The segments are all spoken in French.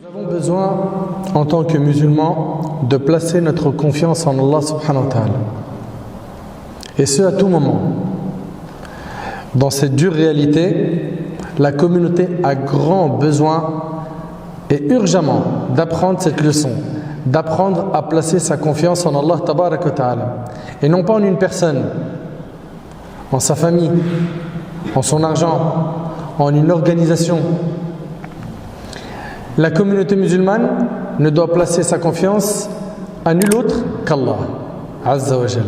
Nous avons besoin, en tant que musulmans, de placer notre confiance en Allah subhanahu wa ta'ala. Et ce, à tout moment. Dans cette dure réalité, la communauté a grand besoin et urgemment d'apprendre cette leçon, d'apprendre à placer sa confiance en Allah tabarak wa ta'ala. Et non pas en une personne, en sa famille, en son argent, en une organisation. La communauté musulmane ne doit placer sa confiance à nul autre qu'Allah Azza wa Jal.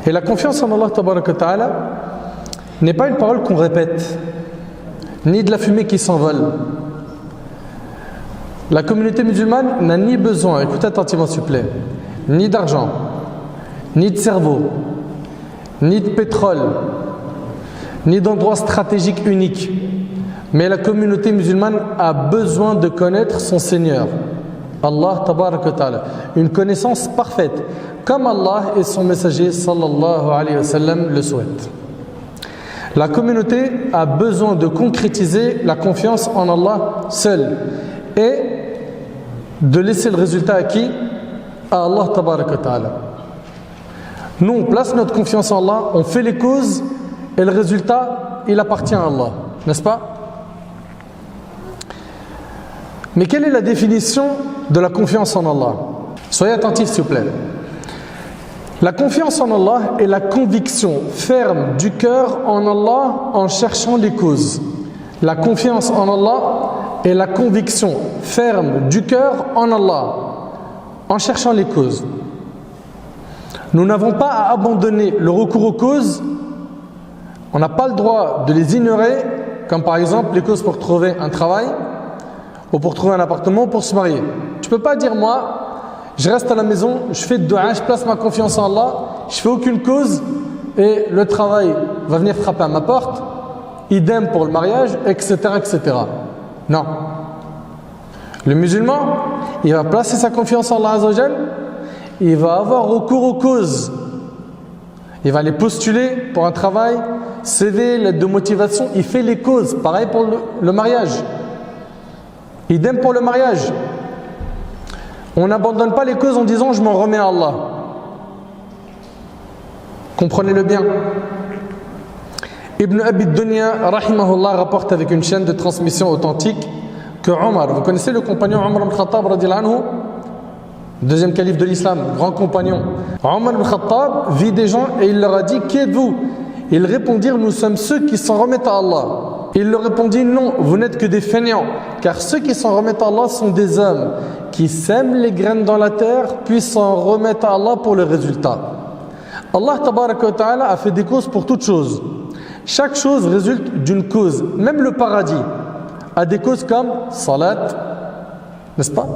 Et la confiance en Allah tabarak wa ta'ala n'est pas une parole qu'on répète, ni de la fumée qui s'envole. La communauté musulmane n'a ni besoin, écoutez attentivement s'il vous plaît, ni d'argent, ni de cerveau, ni de pétrole, ni d'endroit stratégique unique. Mais la communauté musulmane a besoin de connaître son Seigneur, Allah tabarak wa ta'ala, une connaissance parfaite, comme Allah et son messager sallallahu alayhi wa sallam le souhaitent. La communauté a besoin de concrétiser la confiance en Allah seul et de laisser le résultat à qui? À Allah tabarak wa ta'ala. Nous, on place notre confiance en Allah, on fait les causes et le résultat, il appartient à Allah, n'est-ce pas? Mais quelle est la définition de la confiance en Allah? Soyez attentifs s'il vous plaît. La confiance en Allah est la conviction ferme du cœur en Allah en cherchant les causes. La confiance en Allah est la conviction ferme du cœur en Allah en cherchant les causes. Nous n'avons pas à abandonner le recours aux causes. On n'a pas le droit de les ignorer, comme par exemple les causes pour trouver un travail ou pour trouver un appartement ou pour se marier. Tu ne peux pas dire moi, je reste à la maison, je fais de dua, je place ma confiance en Allah, je fais aucune cause et le travail va venir frapper à ma porte, idem pour le mariage, etc. etc. Non. Le musulman, il va placer sa confiance en Allah Azza wa Jal, il va avoir recours aux causes. Il va les postuler pour un travail, CV, lettre de motivation, il fait les causes. Pareil pour le mariage. Idem pour le mariage. On n'abandonne pas les causes en disant je m'en remets à Allah. Comprenez-le bien. Ibn Abi Dunya rahimahullah rapporte avec une chaîne de transmission authentique que Omar, vous connaissez le compagnon Omar ibn Khattab radiyallahu anhu, deuxième calife de l'islam, grand compagnon. Omar ibn Khattab vit des gens et il leur a dit qui êtes-vous? Ils répondirent nous sommes ceux qui s'en remettent à Allah. Il leur répondit non, vous n'êtes que des fainéants, car ceux qui s'en remettent à Allah sont des hommes qui sèment les graines dans la terre puis s'en remettent à Allah pour le résultat. Allah tabaraka wa ta'ala a fait des causes pour toutes choses. Chaque chose résulte d'une cause. Même le paradis a des causes comme salat, n'est-ce pas?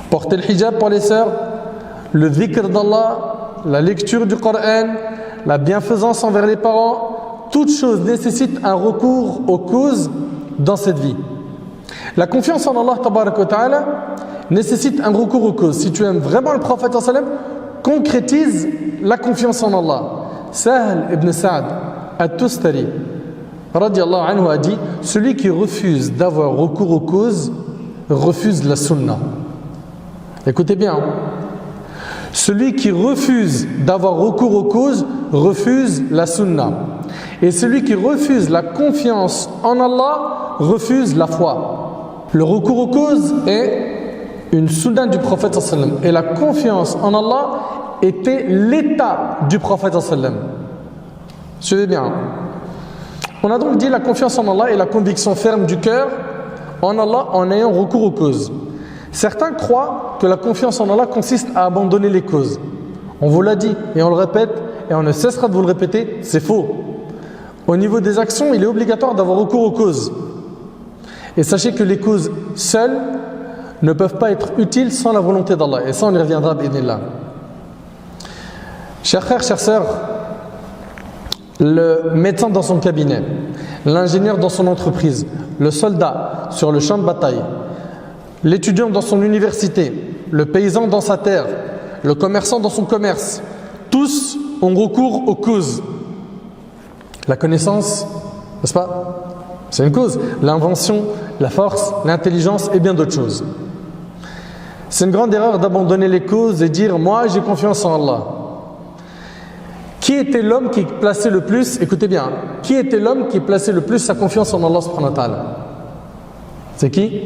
Porter le hijab pour les sœurs, le dhikr d'Allah, la lecture du Coran, la bienfaisance envers les parents. Toute chose nécessite un recours aux causes dans cette vie. La confiance en Allah tabaraka wa ta'ala nécessite un recours aux causes. Si tu aimes vraiment le prophète sallallahu alayhi wa sallam, concrétise la confiance en Allah. Sahl ibn Sa'd at-Tustari radiyallahu anhu a dit celui qui refuse d'avoir recours aux causes refuse la sunna. Écoutez bien. Celui qui refuse d'avoir recours aux causes refuse la sunna. Et celui qui refuse la confiance en Allah refuse la foi. Le recours aux causes est une sunna du prophète sallallahu alayhi wa sallam. Et la confiance en Allah était l'état du prophète sallallahu alayhi wa sallam. Suivez bien. On a donc dit la confiance en Allah est la conviction ferme du cœur en Allah en ayant recours aux causes. Certains croient que la confiance en Allah consiste à abandonner les causes. On vous l'a dit et on le répète et on ne cessera de vous le répéter, c'est faux. Au niveau des actions, il est obligatoire d'avoir recours aux causes. Et sachez que les causes seules ne peuvent pas être utiles sans la volonté d'Allah. Et ça, on y reviendra, bi'idhnillah. Chers frères, chères sœurs, le médecin dans son cabinet, l'ingénieur dans son entreprise, le soldat sur le champ de bataille, l'étudiant dans son université, le paysan dans sa terre, le commerçant dans son commerce, tous ont recours aux causes. La connaissance, n'est-ce pas? C'est une cause. L'invention, la force, l'intelligence et bien d'autres choses. C'est une grande erreur d'abandonner les causes et dire « moi j'ai confiance en Allah ». Qui était l'homme qui plaçait le plus, écoutez bien, qui était l'homme qui plaçait le plus sa confiance en Allah subhanahu wa ta'ala? C'est qui?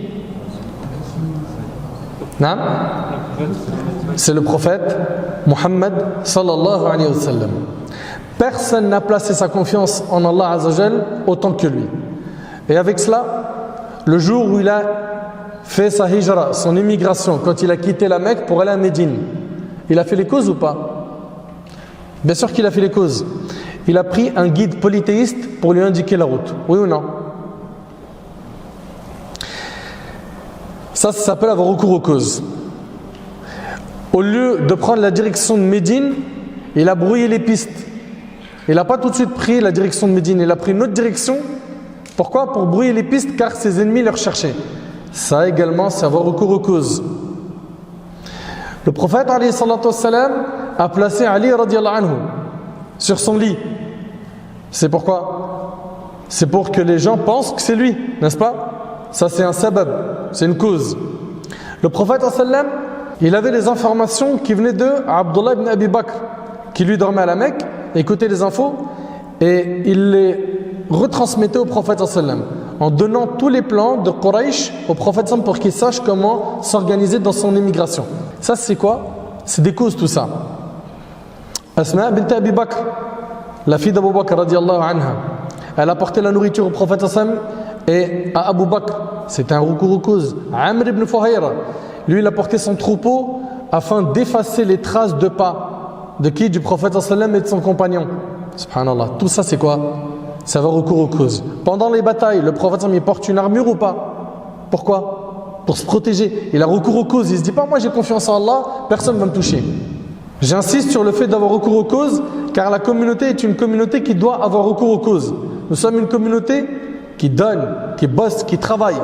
Non? C'est le prophète Muhammad sallallahu alayhi wa sallam. Personne n'a placé sa confiance en Allah azza wa jal autant que lui. Et avec cela, le jour où il a fait sa hijra, son immigration, quand il a quitté la Mecque pour aller à Médine, il a fait les causes ou pas? Bien sûr qu'il a fait les causes. Il a pris un guide polythéiste pour lui indiquer la route. Oui ou non? Ça s'appelle avoir recours aux causes. Au lieu de prendre la direction de Médine, il a brouillé les pistes. Il n'a pas tout de suite pris la direction de Médine, il a pris une autre direction. Pourquoi? Pour brouiller les pistes, car ses ennemis les recherchaient. Ça également, c'est avoir recours aux causes. Le prophète alayhi salatu wassalam a placé Ali radiallahu anhu sur son lit. C'est pourquoi? C'est pour que les gens pensent que c'est lui, n'est-ce pas? Ça c'est un sabab, c'est une cause. Le prophète sallam, il avait les informations qui venaient de Abdullah ibn Abi Bakr, qui lui dormait à la Mecque, écoutait les infos et il les retransmettait au prophète sallam, en donnant tous les plans de Quraysh au prophète sallam pour qu'il sache comment s'organiser dans son émigration. Ça c'est quoi? C'est des causes tout ça. Asma bint Abi Bakr, la fille d'Abu Bakr radiallahu anha, elle a porté la nourriture au prophète sallam et à Abu Bakr, c'était un recours aux causes. Amr ibn Fuhayra, lui il a porté son troupeau afin d'effacer les traces de pas de qui? Du prophète sallam et de son compagnon. Subhanallah, tout ça c'est quoi? Ça va recours aux causes. Pendant les batailles, le prophète sallam il porte une armure ou pas? Pourquoi? Pour se protéger. Il a recours aux causes. Il ne se dit pas moi j'ai confiance en Allah, personne ne va me toucher. J'insiste sur le fait d'avoir recours aux causes, car la communauté est une communauté qui doit avoir recours aux causes. Nous sommes une communauté qui donne, qui bosse, qui travaille.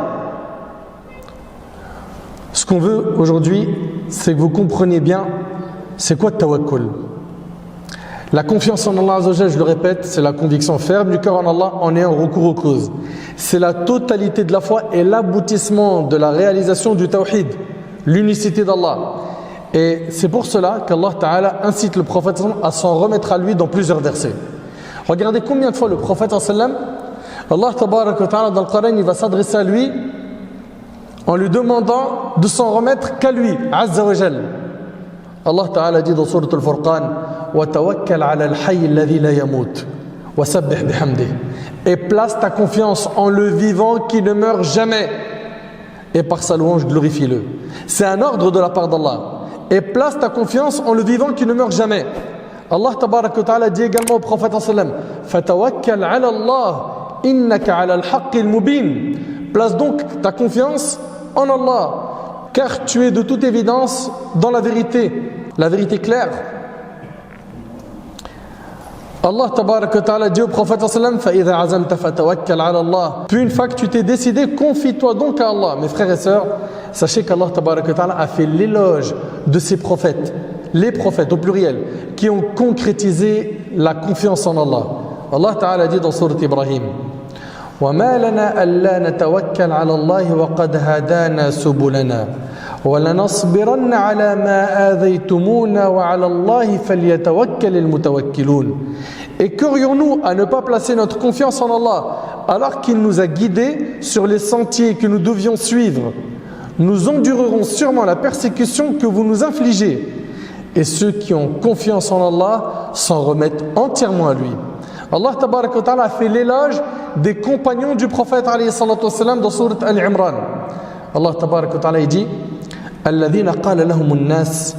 Ce qu'on veut aujourd'hui, c'est que vous compreniez bien c'est quoi le tawakkul. La confiance en Allah Azza wa Jalla, je le répète, c'est la conviction ferme du cœur en Allah en ayant recours aux causes. C'est la totalité de la foi et l'aboutissement de la réalisation du tawhid, l'unicité d'Allah. Et c'est pour cela qu'Allah Ta'ala incite le prophète à s'en remettre à lui dans plusieurs versets. Regardez combien de fois le prophète sallam, Allah Ta'ala dans le Coran, il va s'adresser à lui en lui demandant de s'en remettre qu'à lui, Azza wa Jal. Allah Ta'ala dit dans Sourate Al-Furqan, wa tawakkal 'ala al-hayy alladhi la yamut wa sabbih bihamdih. Et place ta confiance en le vivant qui ne meurt jamais. Et par sa louange, glorifie-le. C'est un ordre de la part d'Allah. Et place ta confiance en le vivant qui ne meurt jamais. Allah tabaraka wa ta'ala dit également au prophète sallam, fatawakkal 'ala Allah innaka 'ala al-haqqil mubin. Place donc ta confiance en Allah, car tu es de toute évidence dans la vérité claire. Allah tabaraka wa ta'ala dit au prophète sallam, fa idha 'azamta fatawakkal 'ala Allah. Puis une fois que tu t'es décidé, confie-toi donc à Allah. Mes frères et sœurs, sachez qu'Allah tabaraka wa ta'ala a fait l'éloge de ses prophètes, les prophètes au pluriel, qui ont concrétisé la confiance en Allah. Allah ta'ala dit dans Sourate Ibrahim, وَمَا لَنَا أَلَّا نَتَوَكَّلْ عَلَى اللَّهِ وَقَدْ هَدَانَا سُبُلَنَا وَلَنَصْبِرَنَّ عَلَى مَا آذَيْتُمُونَا وَعَلَى اللَّهِ فَلْيَتَوَكَّلِ الْمُتَوَكِّلُونَ. Et qu'aurions-nous à ne pas placer notre confiance en Allah alors qu'il nous a guidés sur les sentiers que nous devions suivre? Nous endurerons sûrement la persécution que vous nous infligez. Et ceux qui ont confiance en Allah s'en remettent entièrement à lui. Allah tabaraka wa ta'ala a fait l'éloge des compagnons du prophète alayhi salatu wassalam dans Sourate Al-Imran. Allah tabaraka wa ta'ala dit الذين قال لهم الناس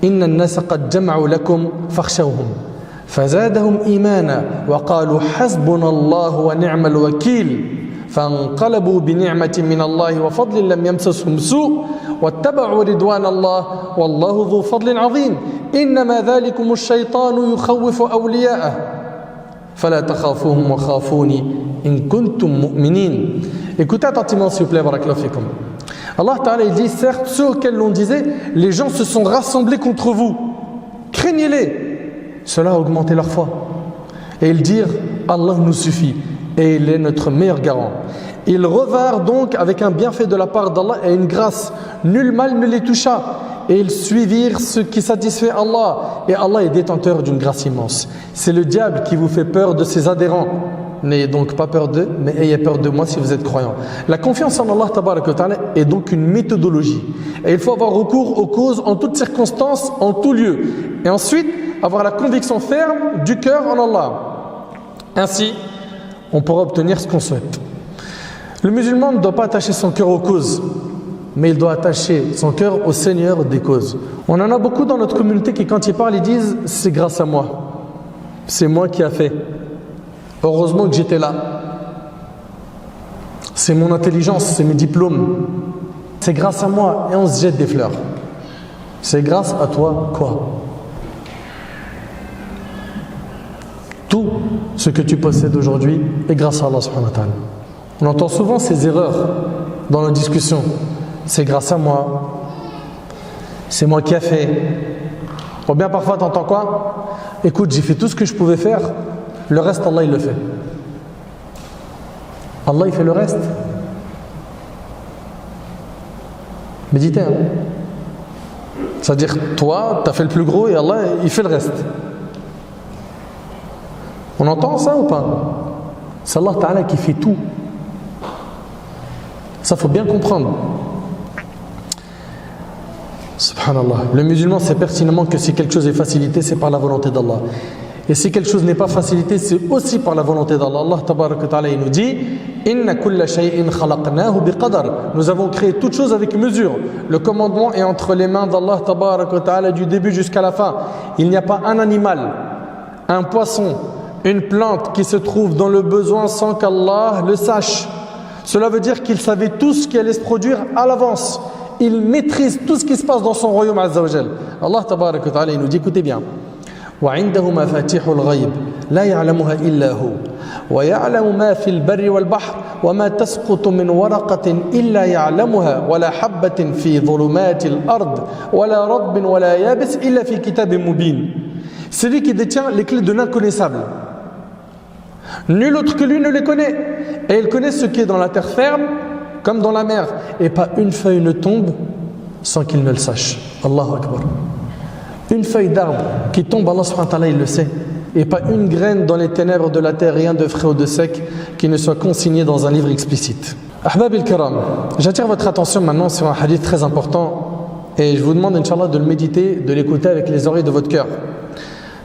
إن الناس قد جمعوا لكم فاخشوهم فزادهم إيمانا وقالوا حسبنا الله ونعم الوكيل فانقلبوا بنعمة من الله وفضل لم يمسسهم سوء واتبعوا رضوان الله والله ذو فضل عظيم إنما ذلكم الشيطان يخوف أولياءه فلا تخافوهم وخافوني إن كنتم مؤمنين. Écoutez attentivement s'il vous plaît, barakallahu fikum. Allah Ta'ala il dit, certes ceux auxquels l'on disait, les gens se sont rassemblés contre vous, craignez-les, cela a augmenté leur foi. Et ils dirent, Allah nous suffit, et il est notre meilleur garant. Ils revinrent donc avec un bienfait de la part d'Allah et une grâce. Nul mal ne les toucha. Et ils suivirent ce qui satisfait Allah. Et Allah est détenteur d'une grâce immense. C'est le diable qui vous fait peur de ses adhérents. N'ayez donc pas peur d'eux, mais ayez peur de moi si vous êtes croyants. La confiance en Allah tabaraka wa ta'ala est donc une méthodologie. Et il faut avoir recours aux causes en toutes circonstances, en tout lieu. Et ensuite, avoir la conviction ferme du cœur en Allah. Ainsi, on pourra obtenir ce qu'on souhaite. Le musulman ne doit pas attacher son cœur aux causes, mais il doit attacher son cœur au Seigneur des causes. On en a beaucoup dans notre communauté qui, quand ils parlent, ils disent « c'est grâce à moi, c'est moi qui a fait, heureusement que j'étais là, c'est mon intelligence, c'est mes diplômes, c'est grâce à moi » et on se jette des fleurs. C'est grâce à toi quoi? Tout ce que tu possèdes aujourd'hui est grâce à Allah subhanahu wa ta'ala. On entend souvent ces erreurs dans nos discussions. C'est grâce à moi. C'est moi qui a fait. Ou bien parfois tu entends quoi? Écoute, j'ai fait tout ce que je pouvais faire. Le reste, Allah il le fait. Allah il fait le reste. Méditez. Hein? C'est-à-dire, toi, tu as fait le plus gros et Allah il fait le reste. On entend ça ou pas? C'est Allah Ta'ala qui fait tout. Ça, faut bien comprendre. Subhanallah. Le musulman sait pertinemment que si quelque chose est facilité, c'est par la volonté d'Allah. Et si quelque chose n'est pas facilité, c'est aussi par la volonté d'Allah. Allah Tabaraka wa Ta'ala, il nous dit Inna kulla shay'in khalaqnahu biqadar. Nous avons créé toute chose avec mesure. Le commandement est entre les mains d'Allah Tabaraka wa Ta'ala du début jusqu'à la fin. Il n'y a pas un animal, un poisson, une plante qui se trouve dans le besoin sans qu'Allah le sache. Cela veut dire qu'il savait tout ce qui allait se produire à l'avance. Il maîtrise tout ce qui se passe dans son royaume Azza wa Jal. Allah Tabaraka wa Ta'ala, il nous dit, écoutez bien. وعنده مفاتيح الغيب لا يعلمها إلا هو ويعلم ما في البر والبحر وما تسقط من ورقة إلا يعلمها ولا حبة في ظلمات الأرض ولا رطب ولا يابس إلا في كتاب مبين. C'est lui qui détient les clés de l'inconnaissable. Nul autre que lui ne les connaît. Et il connaît ce qui est dans la terre ferme comme dans la mer. Et pas une feuille ne tombe sans qu'il ne le sache. Allahu Akbar. Une feuille d'arbre qui tombe, Allah subhanahu wa ta'ala, il le sait. Et pas une graine dans les ténèbres de la terre, rien de frais ou de sec qui ne soit consigné dans un livre explicite. Ahbab al-Kiram, j'attire votre attention maintenant sur un hadith très important et je vous demande, Inch'Allah, de le méditer, de l'écouter avec les oreilles de votre cœur.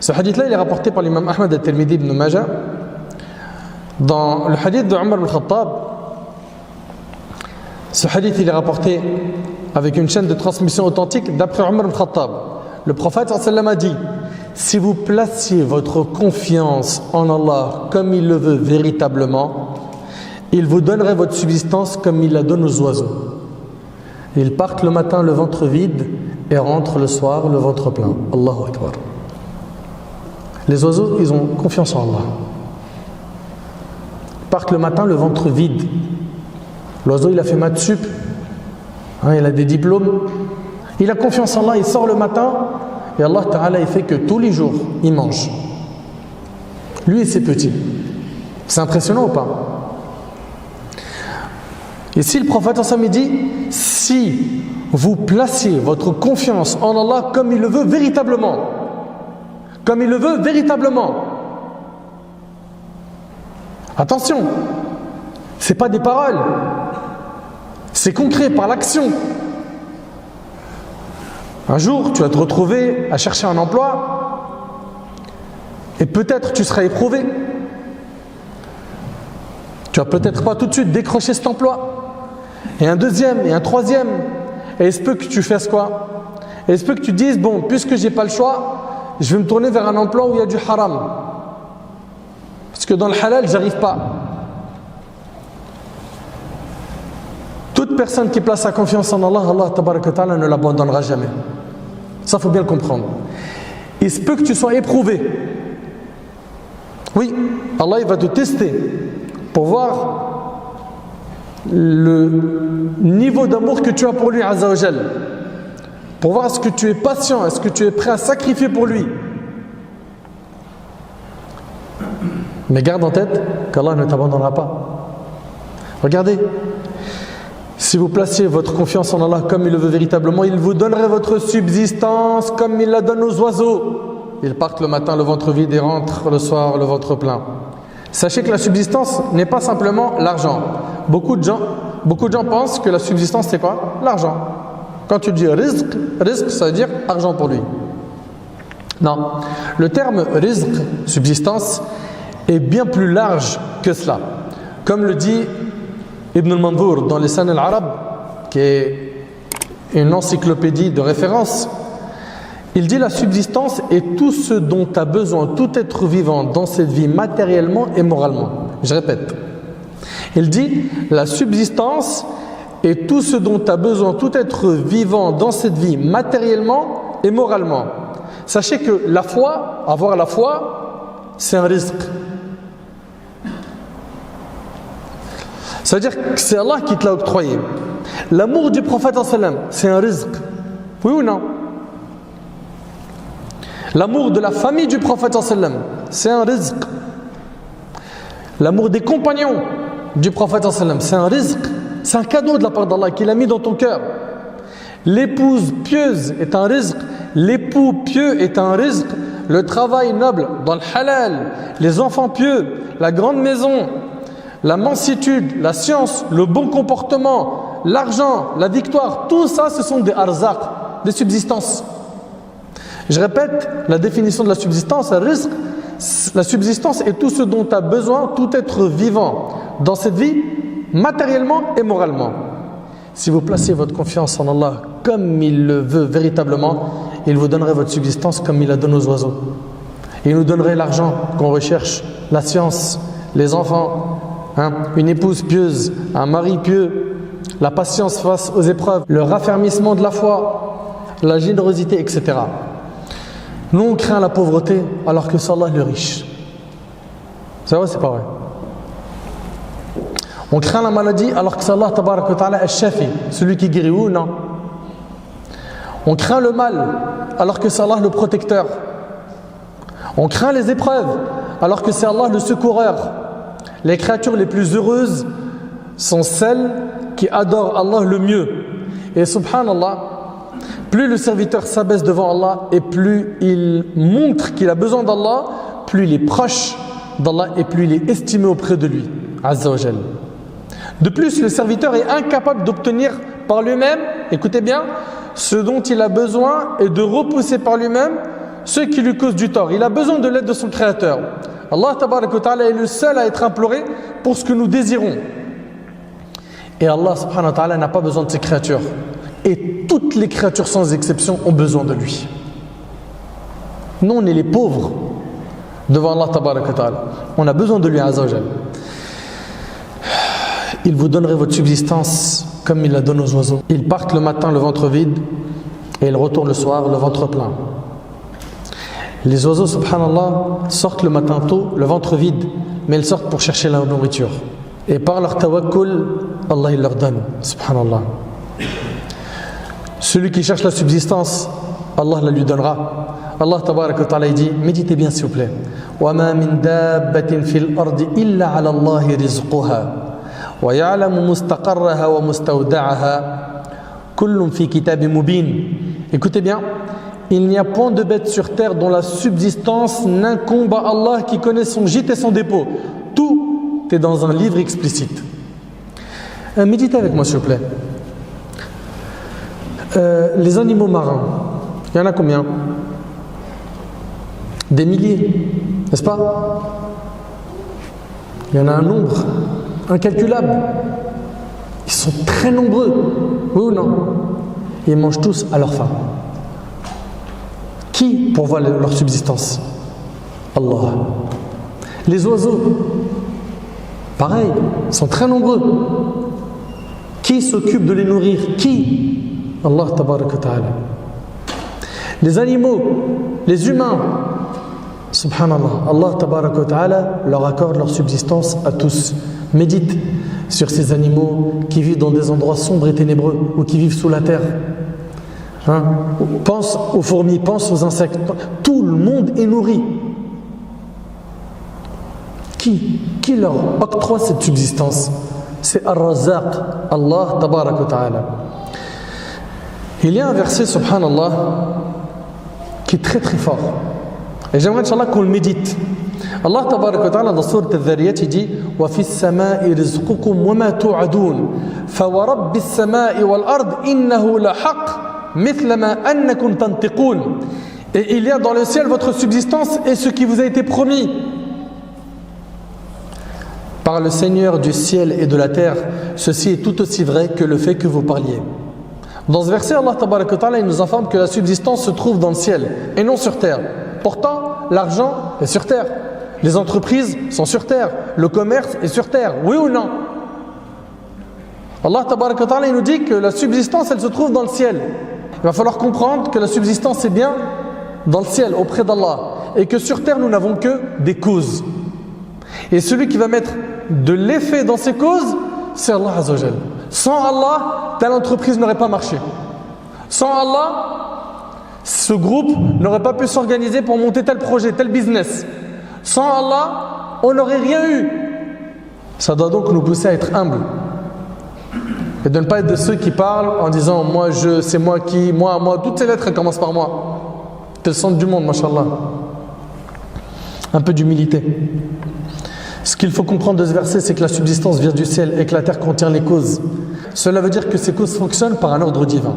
Ce hadith-là, il est rapporté par l'imam Ahmad al-Tirmidhi ibn Majah. Dans le hadith de Omar ibn Khattab, ce hadith, il est rapporté avec une chaîne de transmission authentique d'après Omar ibn Khattab. Le prophète sallallahu a dit: si vous placiez votre confiance en Allah comme il le veut véritablement, il vous donnerait votre subsistance comme il la donne aux oiseaux. Ils partent le matin le ventre vide et rentrent le soir le ventre plein. Allahu Akbar. Les oiseaux, ils ont confiance en Allah. Ils partent le matin le ventre vide. L'oiseau, il a fait maths sup, il a des diplômes. Il a confiance en Allah, il sort le matin et Allah Ta'ala il fait que tous les jours il mange. Lui et ses petits. C'est impressionnant ou pas? Et si le prophète ensemble dit, si vous placez votre confiance en Allah comme il le veut véritablement, comme il le veut véritablement, attention, c'est pas des paroles, c'est concret par l'action. Un jour, tu vas te retrouver à chercher un emploi et peut-être tu seras éprouvé. Tu vas peut-être pas tout de suite décrocher cet emploi. Et un deuxième, et un troisième. Et il se peut que tu fasses quoi? Et il se peut que tu dises, bon, puisque j'ai pas le choix, je vais me tourner vers un emploi où il y a du haram. Parce que dans le halal, j'arrive pas. Toute personne qui place sa confiance en Allah, Allah tabaraka ta'ala ne l'abandonnera jamais. Ça, il faut bien le comprendre. Il se peut que tu sois éprouvé. Oui, Allah il va te tester pour voir le niveau d'amour que tu as pour lui, Azza wa Jal. Pour voir est-ce que tu es patient, est-ce que tu es prêt à sacrifier pour lui. Mais garde en tête qu'Allah ne t'abandonnera pas. Regardez, si vous placez votre confiance en Allah comme il le veut véritablement, il vous donnerait votre subsistance comme il la donne aux oiseaux. Ils partent le matin le ventre vide et rentrent le soir le ventre plein. Sachez que la subsistance n'est pas simplement l'argent. Beaucoup de gens pensent que la subsistance c'est quoi? L'argent. Quand tu dis rizq, ça veut dire argent pour lui. Non, le terme rizq, subsistance, est bien plus large que cela. Comme le dit Ibn al-Mandour dans les Lisan al-Arab, qui est une encyclopédie de référence, il dit la subsistance est tout ce dont a besoin tout être vivant dans cette vie matériellement et moralement. Je répète. Il dit la subsistance est tout ce dont a besoin tout être vivant dans cette vie matériellement et moralement. Sachez que la foi, avoir la foi, c'est un rizq. Ça veut dire que c'est Allah qui te l'a octroyé. L'amour du prophète, c'est un rizq. Oui ou non? L'amour de la famille du prophète, c'est un rizq. L'amour des compagnons du prophète, c'est un rizq. C'est un cadeau de la part d'Allah qu'il a mis dans ton cœur. L'épouse pieuse est un rizq. L'époux pieux est un rizq. Le travail noble dans le halal, les enfants pieux, la grande maison, la mansuétude, la science, le bon comportement, l'argent, la victoire, tout ça ce sont des arzaq, des subsistances. Je répète la définition de la subsistance, rizq. La subsistance est tout ce dont a besoin tout être vivant dans cette vie, matériellement et moralement. Si vous placez votre confiance en Allah comme il le veut véritablement, il vous donnerait votre subsistance comme il la donne aux oiseaux. Il nous donnerait l'argent qu'on recherche, la science, les enfants, une épouse pieuse, un mari pieux, la patience face aux épreuves, le raffermissement de la foi, la générosité, etc. Nous on craint la pauvreté alors que c'est Allah le riche. C'est vrai ou c'est pas vrai? On craint la maladie alors que c'est Allah tabarak wa ta'ala al-shafi, celui qui guérit, ou non? On craint le mal alors que c'est Allah le protecteur. On craint les épreuves alors que c'est Allah le secoureur. Les créatures les plus heureuses sont celles qui adorent Allah le mieux. Et subhanallah, plus le serviteur s'abaisse devant Allah et plus il montre qu'il a besoin d'Allah, plus il est proche d'Allah et plus il est estimé auprès de lui, Azza wa Jal. De plus, le serviteur est incapable d'obtenir par lui-même, écoutez bien, ce dont il a besoin et de repousser par lui-même ceux qui lui causent du tort. Il a besoin de l'aide de son Créateur. Allah tabaraka wa ta'ala est le seul à être imploré pour ce que nous désirons. Et Allah subhanahu wa ta'ala n'a pas besoin de ses créatures. Et toutes les créatures sans exception ont besoin de lui. Nous on est les pauvres devant Allah tabaraka wa ta'ala. On a besoin de lui, Azza wa Jal. Il vous donnerait votre subsistance comme il la donne aux oiseaux. Ils partent le matin le ventre vide et ils retournent le soir le ventre plein. Les oiseaux, subhanallah, sortent le matin tôt, le ventre vide, mais ils sortent pour chercher la nourriture. Et par leur tawakkul, Allah il leur donne, subhanallah. Celui qui cherche la subsistance, Allah la lui donnera. Allah tabarak wa ta'ala dit, méditez bien s'il vous plaît. وَمَا مِن دَابَّةٍ فِي الْأَرْضِ إِلَّا عَلَى اللَّهِ رِزْقُهَا وَيَعْلَمُ مُسْتَقَرَّهَا وَمُسْتَوْدَعَهَا كُلٌّ فِي كِتَابٍ مُبِينٍ. Écoutez bien, il n'y a point de bête sur terre dont la subsistance n'incombe à Allah qui connaît son gîte et son dépôt. Tout est dans un livre explicite. Méditez avec moi s'il vous plaît. Les animaux marins, il y en a combien? Des milliers, n'est-ce pas? Il y en a un nombre incalculable. Ils sont très nombreux, oui ou non? Ils mangent tous à leur faim. Qui pourvoit leur subsistance? Allah. Les oiseaux, pareil, sont très nombreux. Qui s'occupe de les nourrir? Qui? Allah tabaraka wa ta'ala. Les animaux, les humains, subhanallah, Allah tabaraka wa ta'ala leur accorde leur subsistance à tous. Médite sur ces animaux qui vivent dans des endroits sombres et ténébreux ou qui vivent sous la terre. Pense aux fourmis, pense aux insectes. Tout le monde est nourri. Qui leur octroie cette subsistance? C'est Ar-Razzaq, Allah Tabarak wa Ta'ala. Il y a un verset, subhanallah, qui est très très fort. Et j'aimerais, Inch'Allah, qu'on le médite. Allah Tabarak wa Ta'ala, dans Sourate Al-Dhariyat, il dit وَفِي السَّمَاءِ رِزْقُكُمْ وَمَا تُوعَدُونَ فَوَرَبِّ السَّمَاءِ وَالْأَرْضِ إِنَّهُ لَحَقٌّ مِثْلَ مَا أَنَّكُمْ تَنْطِقُونَ. Et il y a dans le ciel votre subsistance et ce qui vous a été promis. Par le Seigneur du ciel et de la terre, ceci est tout aussi vrai que le fait que vous parliez. Dans ce verset, Allah Tabaraka wa Ta'ala, il nous informe que la subsistance se trouve dans le ciel et non sur terre. Pourtant, l'argent est sur terre, les entreprises sont sur terre, le commerce est sur terre, oui ou non? Allah Tabaraka wa Ta'ala, il nous dit que la subsistance, elle se trouve dans le ciel. Il va falloir comprendre que la subsistance est bien dans le ciel, auprès d'Allah, et que sur terre, nous n'avons que des causes. Et celui qui va mettre de l'effet dans ces causes, c'est Allah Azza wa Jal. Sans Allah, telle entreprise n'aurait pas marché. Sans Allah, ce groupe n'aurait pas pu s'organiser pour monter tel projet, tel business. Sans Allah, on n'aurait rien eu. Ça doit donc nous pousser à être humbles. Et de ne pas être de ceux qui parlent en disant « moi, c'est moi qui, moi ». Toutes ces lettres, elles commencent par moi. C'est le centre du monde, mashallah. Un peu d'humilité. Ce qu'il faut comprendre de ce verset, c'est que la subsistance vient du ciel et que la terre contient les causes. Cela veut dire que ces causes fonctionnent par un ordre divin.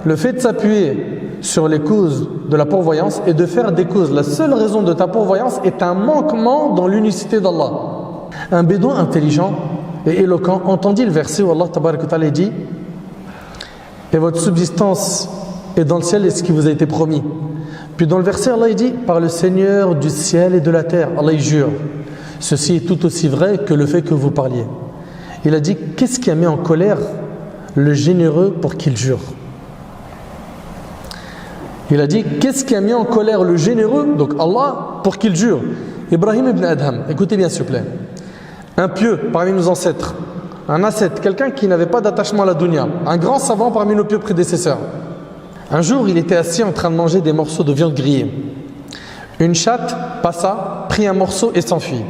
Le fait de s'appuyer sur les causes de la pourvoyance et de faire des causes la seule raison de ta pourvoyance est un manquement dans l'unicité d'Allah. Un bédouin intelligent et éloquent entendit le verset où Allah Tabaraka wa Ta'ala dit « Et votre subsistance est dans le ciel et ce qui vous a été promis. » Puis dans le verset, Allah il dit « Par le Seigneur du ciel et de la terre. » Allah il jure. Ceci est tout aussi vrai que le fait que vous parliez. Il a dit, qu'est-ce qui a mis en colère le généreux pour qu'il jure? Il a dit, qu'est-ce qui a mis en colère le généreux, donc Allah, pour qu'il jure? Ibrahim ibn Adham, écoutez bien s'il vous plaît. Un pieux parmi nos ancêtres, un ascète, quelqu'un qui n'avait pas d'attachement à la dunya, un grand savant parmi nos pieux prédécesseurs. Un jour, il était assis en train de manger des morceaux de viande grillée. Une chatte passa, prit un morceau et s'enfuit.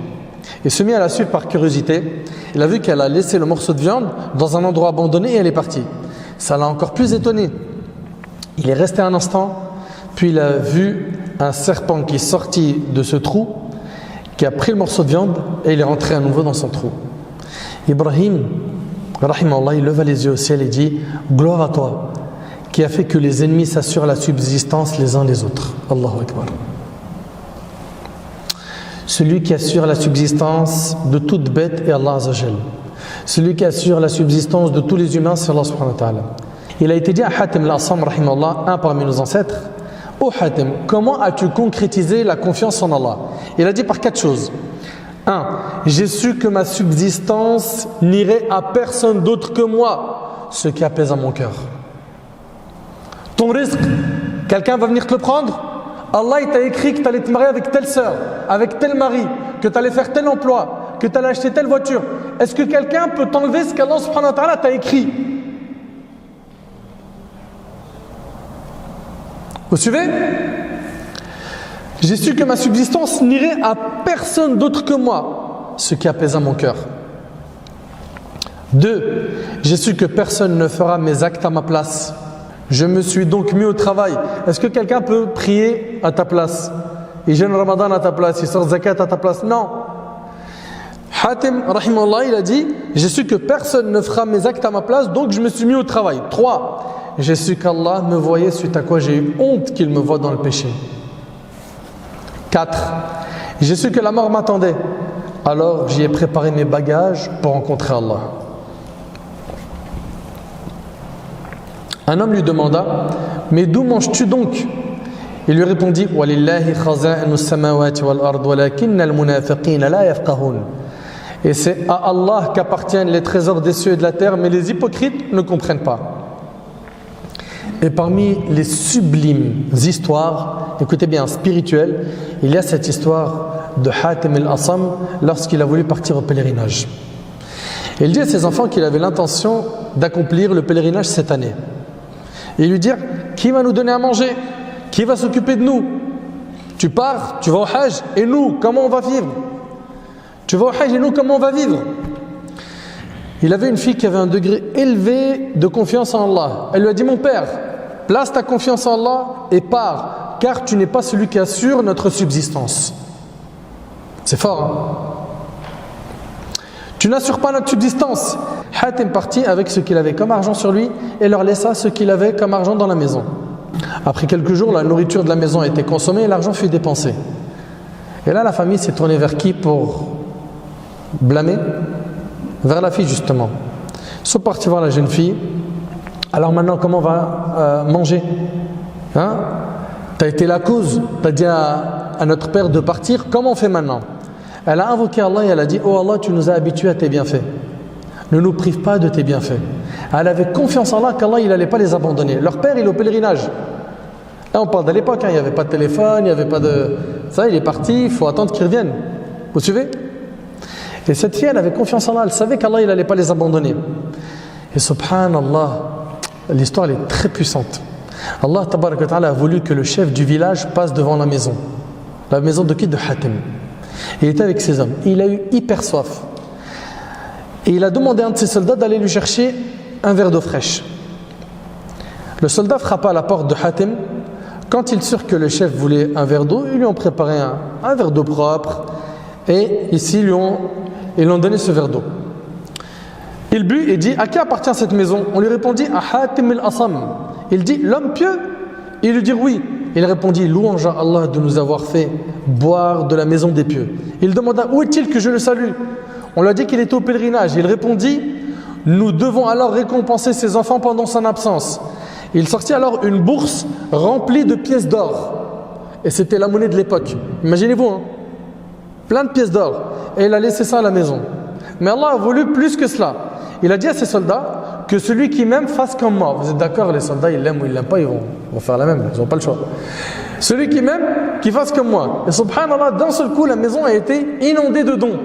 Et se mit à la suivre par curiosité. Il a vu qu'elle a laissé le morceau de viande dans un endroit abandonné et elle est partie. Ça l'a encore plus étonné. Il est resté un instant, puis il a vu un serpent qui est sorti de ce trou, qui a pris le morceau de viande et il est rentré à nouveau dans son trou. Ibrahim, rahimahullah, il leva les yeux au ciel et dit « Gloire à toi, qui a fait que les ennemis s'assurent la subsistance les uns les autres. » Allahu Akbar. Celui qui assure la subsistance de toute bête est Allah Azza wa Jal. Celui qui assure la subsistance de tous les humains, c'est Allah subhanahu wa ta'ala. Il a été dit à Hatim al-Asam, rahimahullah, un parmi nos ancêtres, « Oh Hatim, comment as-tu concrétisé la confiance en Allah ?» Il a dit par 4 choses. 1. J'ai su que ma subsistance n'irait à personne d'autre que moi, ce qui apaise mon cœur. Ton risque, quelqu'un va venir te le prendre? Allah il t'a écrit que tu allais te marier avec telle sœur, avec tel mari, que tu allais faire tel emploi, que tu allais acheter telle voiture. Est-ce que quelqu'un peut t'enlever ce qu'Allah subhanahu wa ta'ala t'a écrit? Vous suivez? J'ai su que ma subsistance n'irait à personne d'autre que moi, ce qui apaisa mon cœur. 2. J'ai su que personne ne fera mes actes à ma place. Je me suis donc mis au travail. Est-ce que quelqu'un peut prier à ta place? Il jeûne Ramadan à ta place, il sort zakat à ta place? Non. Hatim, rahimahullah, il a dit, j'ai su que personne ne fera mes actes à ma place, donc je me suis mis au travail. 3. J'ai su qu'Allah me voyait, suite à quoi j'ai eu honte qu'il me voie dans le péché. 4. J'ai su que la mort m'attendait, alors j'y ai préparé mes bagages pour rencontrer Allah. Un homme lui demanda, mais d'où manges-tu donc? Il lui répondit, وَلِلَّهِ خَزَائِنُ السَّمَاوَاتِ وَالْأَرْضِ وَلَكِنَّ الْمُنَافِقِينَ لَا يَفْقَهُونَ. Et c'est à Allah qu'appartiennent les trésors des cieux et de la terre, mais les hypocrites ne comprennent pas. Et parmi les sublimes histoires, écoutez bien, spirituelles, il y a cette histoire de Hatim al-Asam lorsqu'il a voulu partir au pèlerinage. Il dit à ses enfants qu'il avait l'intention d'accomplir le pèlerinage cette année. Et lui dire, qui va nous donner à manger? Qui va s'occuper de nous? Tu pars, tu vas au Hajj, et nous, comment on va vivre? Tu vas au Hajj et nous, comment on va vivre? Il avait une fille qui avait un degré élevé de confiance en Allah. Elle lui a dit, mon père, place ta confiance en Allah et pars, car tu n'es pas celui qui assure notre subsistance. C'est fort, hein? Tu n'assures pas notre subsistance. Hatim partit avec ce qu'il avait comme argent sur lui et leur laissa ce qu'il avait comme argent dans la maison. Après quelques jours, la nourriture de la maison a été consommée et l'argent fut dépensé. Et là, la famille s'est tournée vers qui pour blâmer? Vers la fille, justement. Ils sont partis voir la jeune fille. Alors maintenant, comment on va manger? Hein? Tu as été la cause, tu as dit à notre père de partir, comment on fait maintenant? Elle a invoqué Allah et elle a dit, oh Allah, tu nous as habitués à tes bienfaits. Ne nous prive pas de tes bienfaits. Elle avait confiance en Allah qu'Allah, il n'allait pas les abandonner. Leur père, il est au pèlerinage. Là, on parle de l'époque, hein, il n'y avait pas de téléphone, il n'y avait pas de... Ça, il est parti, il faut attendre qu'il revienne. Vous suivez? Et cette fille, elle avait confiance en Allah, elle savait qu'Allah, il n'allait pas les abandonner. Et subhanallah, l'histoire, elle est très puissante. Allah, tabaraka wa ta'ala, a voulu que le chef du village passe devant la maison. La maison de qui? De Hatim. Il était avec ses hommes. Il a eu hyper soif. Et il a demandé à un de ses soldats d'aller lui chercher un verre d'eau fraîche. Le soldat frappa à la porte de Hatim. Quand ils surent que le chef voulait un verre d'eau, ils lui ont préparé un verre d'eau propre. Et ici, ils lui ont donné ce verre d'eau. Il but et dit, à qui appartient cette maison? On lui répondit, à Hatim al-Asam. Il dit, l'homme pieux? Il lui dit oui. Il répondit, louange à Allah de nous avoir fait boire de la maison des pieux. Il demanda, où est-il que je le salue? On lui a dit qu'il était au pèlerinage. Il répondit, nous devons alors récompenser ses enfants pendant son absence. Il sortit alors une bourse remplie de pièces d'or. Et c'était la monnaie de l'époque. Imaginez-vous, hein? Plein de pièces d'or. Et il a laissé ça à la maison. Mais Allah a voulu plus que cela. Il a dit à ses soldats que celui qui m'aime fasse comme moi. Vous êtes d'accord, les soldats, ils l'aiment ou ils l'aiment pas, ils vont faire la même. Ils n'ont pas le choix. Celui qui m'aime, qui fasse comme moi. Et subhanallah, d'un seul coup, la maison a été inondée de dons.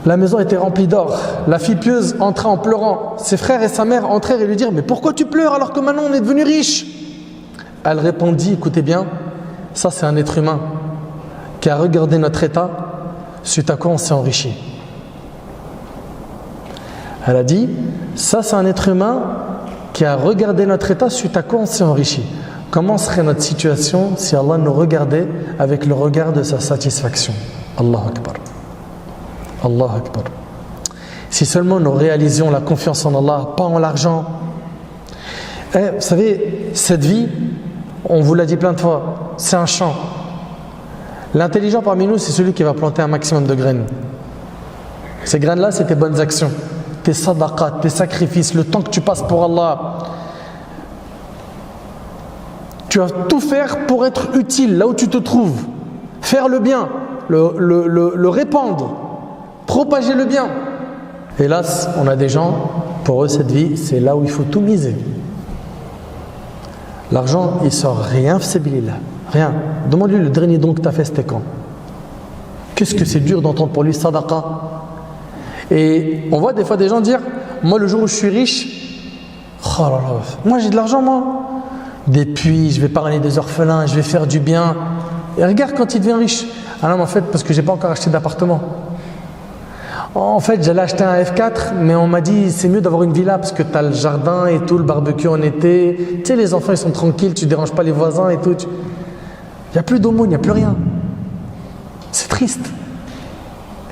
La maison était remplie d'or. La fille pieuse entra en pleurant. Ses frères et sa mère entrèrent et lui dirent, mais pourquoi tu pleures alors que maintenant on est devenu riche? Elle répondit, écoutez bien, ça c'est un être humain qui a regardé notre état, suite à quoi on s'est enrichi. Elle a dit, ça c'est un être humain qui a regardé notre état, suite à quoi on s'est enrichi. Comment serait notre situation si Allah nous regardait avec le regard de sa satisfaction? Allahu Akbar. Allahu Akbar. Si seulement nous réalisions la confiance en Allah, pas en l'argent. Vous savez, cette vie, on vous l'a dit plein de fois, c'est un champ. L'intelligent parmi nous, c'est celui qui va planter un maximum de graines. Ces graines-là, c'est tes bonnes actions, tes sadaqat, tes sacrifices, le temps que tu passes pour Allah. Tu vas tout faire pour être utile là où tu te trouves. Faire le bien, le répandre, propager le bien. Hélas, on a des gens, pour eux cette vie, c'est là où il faut tout miser. L'argent, il sort rien, là. Rien. Demande-lui le dernier don que tu as fait, c'était quand? Qu'est-ce que c'est dur d'entendre pour lui sadaqa? Et on voit des fois des gens dire, moi le jour où je suis riche, oh là là, moi j'ai de l'argent moi. Des puits, je vais parler des orphelins, je vais faire du bien. Et regarde quand il devient riche. Ah non, mais en fait, parce que j'ai pas encore acheté d'appartement. En fait, j'allais acheter un F4, mais on m'a dit c'est mieux d'avoir une villa parce que tu as le jardin et tout, le barbecue en été. Tu sais, les enfants ils sont tranquilles, tu déranges pas les voisins et tout. Il n'y a plus d'aumône, il n'y a plus rien. C'est triste.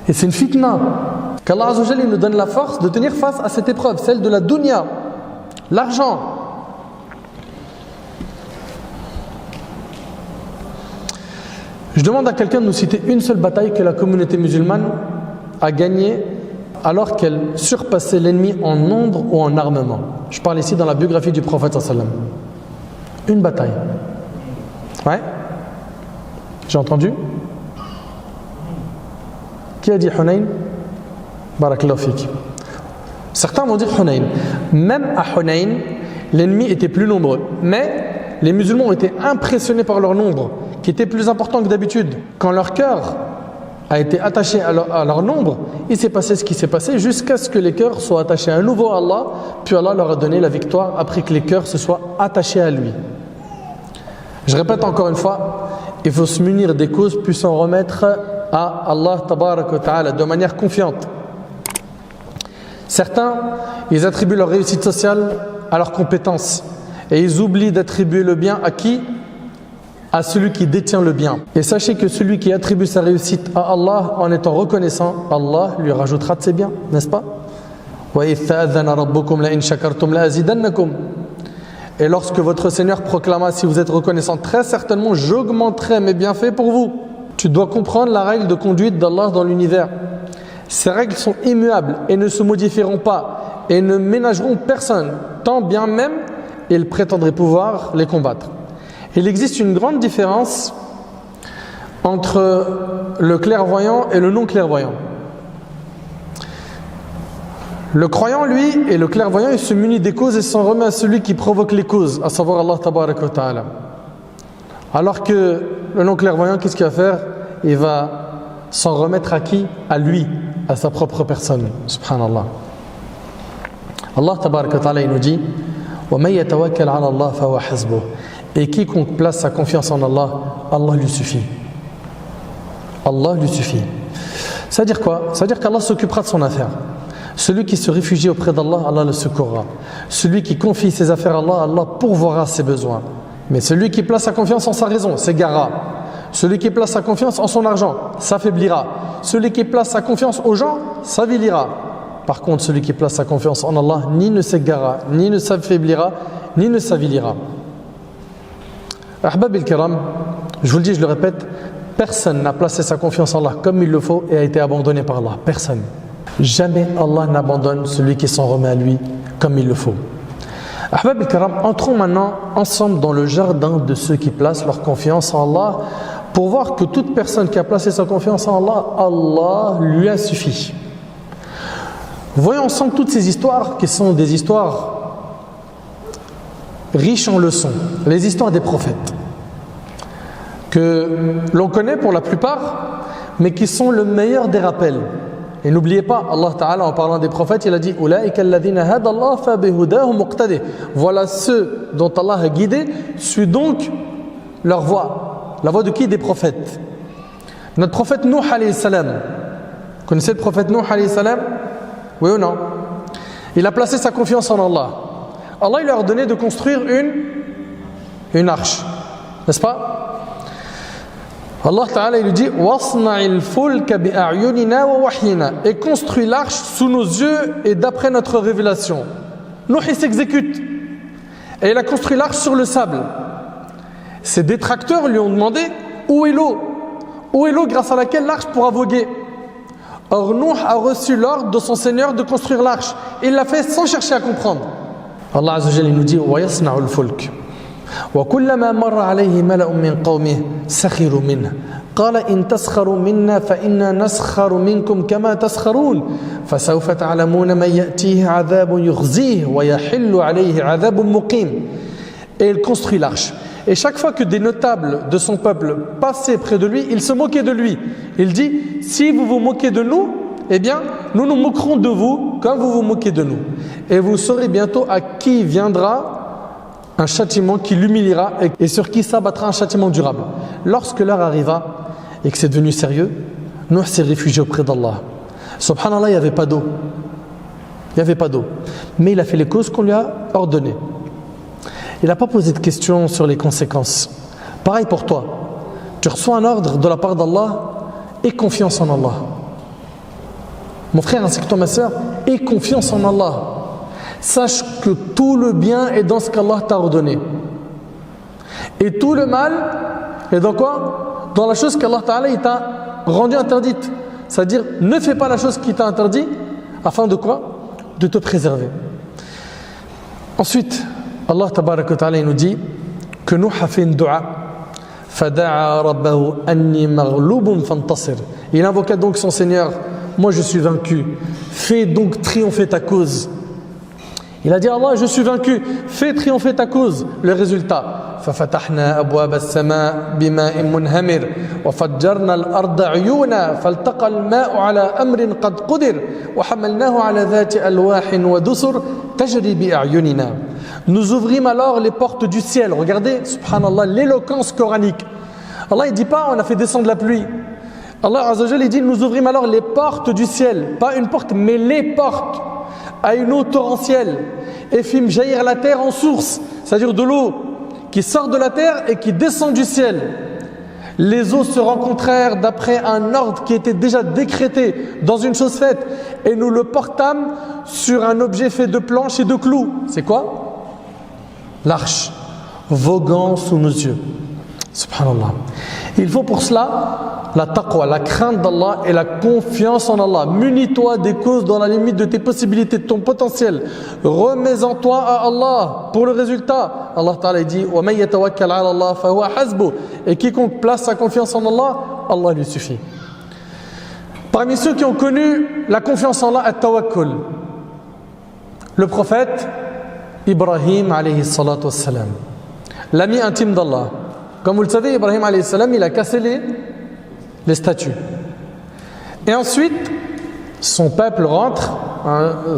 Et c'est une fitna. Qu'Allah Azza wa Jalla nous donne la force de tenir face à cette épreuve, celle de la dunya, l'argent. Je demande à quelqu'un de nous citer une seule bataille que la communauté musulmane a gagnée alors qu'elle surpassait l'ennemi en nombre ou en armement. Je parle ici dans la biographie du prophète sallam. Une bataille. Ouais? J'ai entendu? Qui a dit Hunayn? Barakallahu fik. Certains vont dire Hunayn. Même à Hunayn, l'ennemi était plus nombreux. Mais les musulmans ont été impressionnés par leur nombre, qui était plus important que d'habitude. Quand leur cœur a été attaché à leur nombre, il s'est passé ce qui s'est passé jusqu'à ce que les cœurs soient attachés à nouveau à Allah, puis Allah leur a donné la victoire après que les cœurs se soient attachés à lui. Je répète encore une fois, il faut se munir des causes puis s'en remettre à Allah tabarak wa ta'ala de manière confiante. Certains, ils attribuent leur réussite sociale à leurs compétences et ils oublient d'attribuer le bien à qui? À celui qui détient le bien. Et sachez que celui qui attribue sa réussite à Allah en étant reconnaissant, Allah lui rajoutera de ses biens, n'est-ce pas? Et lorsque votre Seigneur proclama, si vous êtes reconnaissant, très certainement j'augmenterai mes bienfaits pour vous. Tu dois comprendre la règle de conduite d'Allah dans l'univers. Ces règles sont immuables et ne se modifieront pas et ne ménageront personne, tant bien même ils prétendraient pouvoir les combattre. Il existe une grande différence entre le clairvoyant et le non-clairvoyant. Le croyant, lui, et le clairvoyant, il se munit des causes et s'en remet à celui qui provoque les causes, à savoir Allah tabarak wa ta'ala. Alors que le non-clairvoyant, qu'est-ce qu'il va faire? Il va s'en remettre à qui? À lui, à sa propre personne. Subhanallah. Allah tabarak wa ta'ala, il nous dit وَمَنْ يَتَوَكَّلْ عَلَى اللَّهِ فَهُوَ حَسْبُهُ. Et quiconque place sa confiance en Allah, Allah lui suffit. Allah lui suffit. Ça veut dire quoi? Ça veut dire qu'Allah s'occupera de son affaire. Celui qui se réfugie auprès d'Allah, Allah le secourra. Celui qui confie ses affaires à Allah, Allah pourvoira ses besoins. Mais celui qui place sa confiance en sa raison, s'égarera. Celui qui place sa confiance en son argent, s'affaiblira. Celui qui place sa confiance aux gens, s'avilira. Par contre, celui qui place sa confiance en Allah, ni ne s'égarera, ni ne s'affaiblira, ni ne s'avilira. Ahbab al-Kiram, je vous le dis, je le répète, personne n'a placé sa confiance en Allah comme il le faut et a été abandonné par Allah. Personne. Jamais Allah n'abandonne celui qui s'en remet à lui comme il le faut. Ahbab al-Kiram, entrons maintenant ensemble dans le jardin de ceux qui placent leur confiance en Allah pour voir que toute personne qui a placé sa confiance en Allah, Allah lui a suffi. Voyons ensemble toutes ces histoires qui sont des histoires riches en leçons, les histoires des prophètes que l'on connaît pour la plupart, mais qui sont le meilleur des rappels. Et n'oubliez pas, Allah Ta'ala en parlant des prophètes, il a dit voilà ceux dont Allah a guidé, suis donc leur voie. La voie de qui? Des prophètes. Notre prophète Nuh alayhi salam. Vous connaissez le prophète Nuh alayhi salam? Oui ou non? Il a placé sa confiance en Allah. Allah il lui a ordonné de construire une arche, n'est-ce pas? Allah Ta'ala il lui dit wasna'il fulka bi'ayunina wa wahyina, et construit l'arche sous nos yeux et d'après notre révélation. Nuh il s'exécute et il a construit l'arche sur le sable. Ses détracteurs lui ont demandé où est l'eau? Où est l'eau grâce à laquelle l'arche pourra voguer? Or Nuh a reçu l'ordre de son Seigneur de construire l'arche. Il l'a fait sans chercher à comprendre. Allah Azza wa Jalla nous dit وَيَصْنَعُ الْفُلْكَ وَكُلَّمَا مَرَّ عَلَيْهِ مَلَأٌ مِّن قَوْمِهِ سَخِرُوا مِنْهُ قَالَ إِن تَسْخَرُوا مِنَّا فَإِنَّا نَسْخَرُ مِنكُمْ كَمَا تَسْخَرُونَ فَسَوْفَ تَعْلَمُونَ مَن يَأْتِيهِ عَذَابٌ يُخْزِيهِ وَيَحِلُّ عَلَيْهِ عَذَابٌ مُقِيمٌ. Et il construit l'arche. Et chaque fois que des notables de son peuple passaient près de lui, il se moquait de lui. Il dit, si vous vous moquez de nous, eh bien, nous nous moquerons de vous comme vous vous moquez de nous. Et vous saurez bientôt à qui viendra un châtiment qui l'humiliera et sur qui s'abattra un châtiment durable. Lorsque l'heure arriva et que c'est devenu sérieux, Nuh s'est réfugié auprès d'Allah. Subhanallah, il n'y avait pas d'eau. Il n'y avait pas d'eau. Mais il a fait les causes qu'on lui a ordonnées. Il n'a pas posé de questions sur les conséquences. Pareil pour toi. Tu reçois un ordre de la part d'Allah, aie confiance en Allah. Mon frère ainsi que toi ma soeur, aie confiance en Allah. Sache que tout le bien est dans ce qu'Allah t'a ordonné. Et tout le mal est dans quoi? Dans la chose qu'Allah Ta'ala il t'a rendue interdite. C'est-à-dire, ne fais pas la chose qui t'a interdit afin de quoi? De te préserver. Ensuite, Allah Tabarak wa Ta'ala nous dit que Nuh a fait une dua. Fada'a rabbahu anni maghlubun fantasir. Il invoqua donc son Seigneur. Moi je suis vaincu, fais donc triompher ta cause. Il a dit Allah, je suis vaincu, fais triompher ta cause. Le résultat, ففتحنا أبواب السماء بماء منهمر وفجرنا الأرض عيونا فالتقى الماء على أمر قد قدر وحملناه على ذات ألواح ودسر تجري بأعيننا. Nous ouvrîmes alors les portes du ciel. Regardez, subhanallah, l'éloquence coranique. Allah ne dit pas on a fait descendre la pluie. Allah Azza wa Jalla dit, nous ouvrîmes alors les portes du ciel, pas une porte mais les portes, à une eau torrentielle, et fîmes jaillir la terre en source, c'est-à-dire de l'eau qui sort de la terre et qui descend du ciel. Les eaux se rencontrèrent d'après un ordre qui était déjà décrété dans une chose faite, et nous le portâmes sur un objet fait de planches et de clous. C'est quoi? L'arche, voguant sous nos yeux. Subhanallah. Il faut pour cela la taqwa, la crainte d'Allah et la confiance en Allah. Munis-toi des causes dans la limite de tes possibilités, de ton potentiel. Remets-en toi à Allah pour le résultat. Allah Ta'ala dit وَمَنْ يَتَوَكَّلْ عَلَى اللَّهِ فَهُوَ حَسْبُهُ. Et quiconque place sa confiance en Allah, Allah lui suffit. Parmi ceux qui ont connu la confiance en Allah, at-tawakkul, le prophète Ibrahim alayhi salatu wassalam, l'ami intime d'Allah. Comme vous le savez, Ibrahim alayhi salam, il a cassé les statues. Et ensuite, son peuple rentre,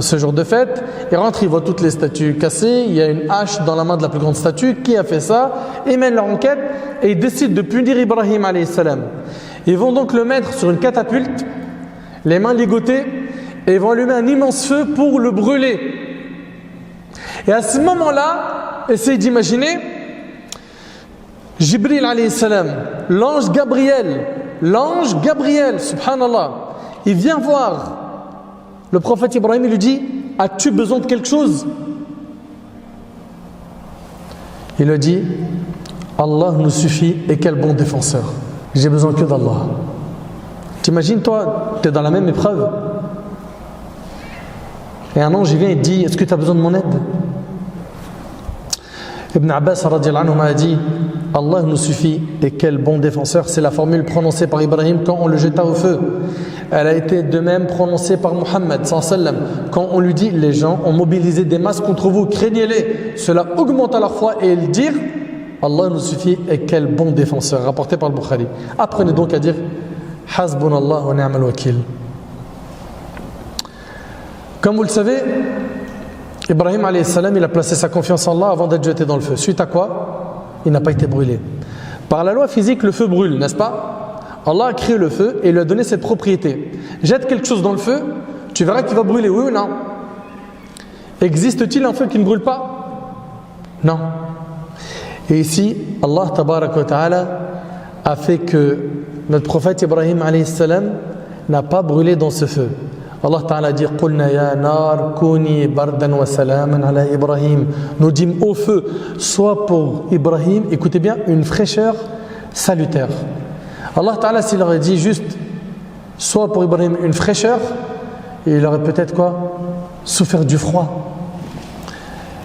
ce jour de fête, il rentre, il voit toutes les statues cassées, il y a une hache dans la main de la plus grande statue, qui a fait ça? Ils mènent leur enquête et ils décident de punir Ibrahim alayhi salam. Ils vont donc le mettre sur une catapulte, les mains ligotées, et ils vont allumer un immense feu pour le brûler. Et à ce moment-là, essayez d'imaginer, Jibril alayhi salam, l'ange Gabriel, subhanallah, il vient voir le prophète Ibrahim, il lui dit, as-tu besoin de quelque chose? Il lui dit, Allah nous suffit et quel bon défenseur, j'ai besoin que d'Allah. T'imagines, toi, tu es dans la même épreuve et un ange il vient et dit, est-ce que tu as besoin de mon aide? Ibn Abbas radiyallahu anhu a dit, Allah nous suffit et quel bon défenseur. C'est la formule prononcée par Ibrahim quand on le jeta au feu. Elle a été de même prononcée par Muhammad sallallahu alayhi wa sallam quand on lui dit, les gens ont mobilisé des masses contre vous, craignez-les. Cela augmente à leur foi et ils dirent, Allah nous suffit et quel bon défenseur. Rapporté par le Bukhari. Apprenez donc à dire, Hasbunallah wa ni'mal wakil. Comme vous le savez, Ibrahim alayhi salam, il a placé sa confiance en Allah avant d'être jeté dans le feu. Suite à quoi? Il n'a pas été brûlé. Par la loi physique, le feu brûle, n'est-ce pas? Allah a créé le feu et lui a donné cette propriété. Jette quelque chose dans le feu, tu verras qu'il va brûler, oui ou non? Existe-t-il un feu qui ne brûle pas? Non. Et ici, Allah tabaraka wa ta'ala a fait que notre prophète Ibrahim alayhi salam n'a pas brûlé dans ce feu. Allah Ta'ala dit Qulna ya nar kuni bardan wa salaman ala Ibrahim. Nous dîmes au feu, soit pour Ibrahim, écoutez bien, une fraîcheur salutaire. Allah Ta'ala, s'il aurait dit juste soit pour Ibrahim une fraîcheur, il aurait peut-être quoi? Souffert du froid.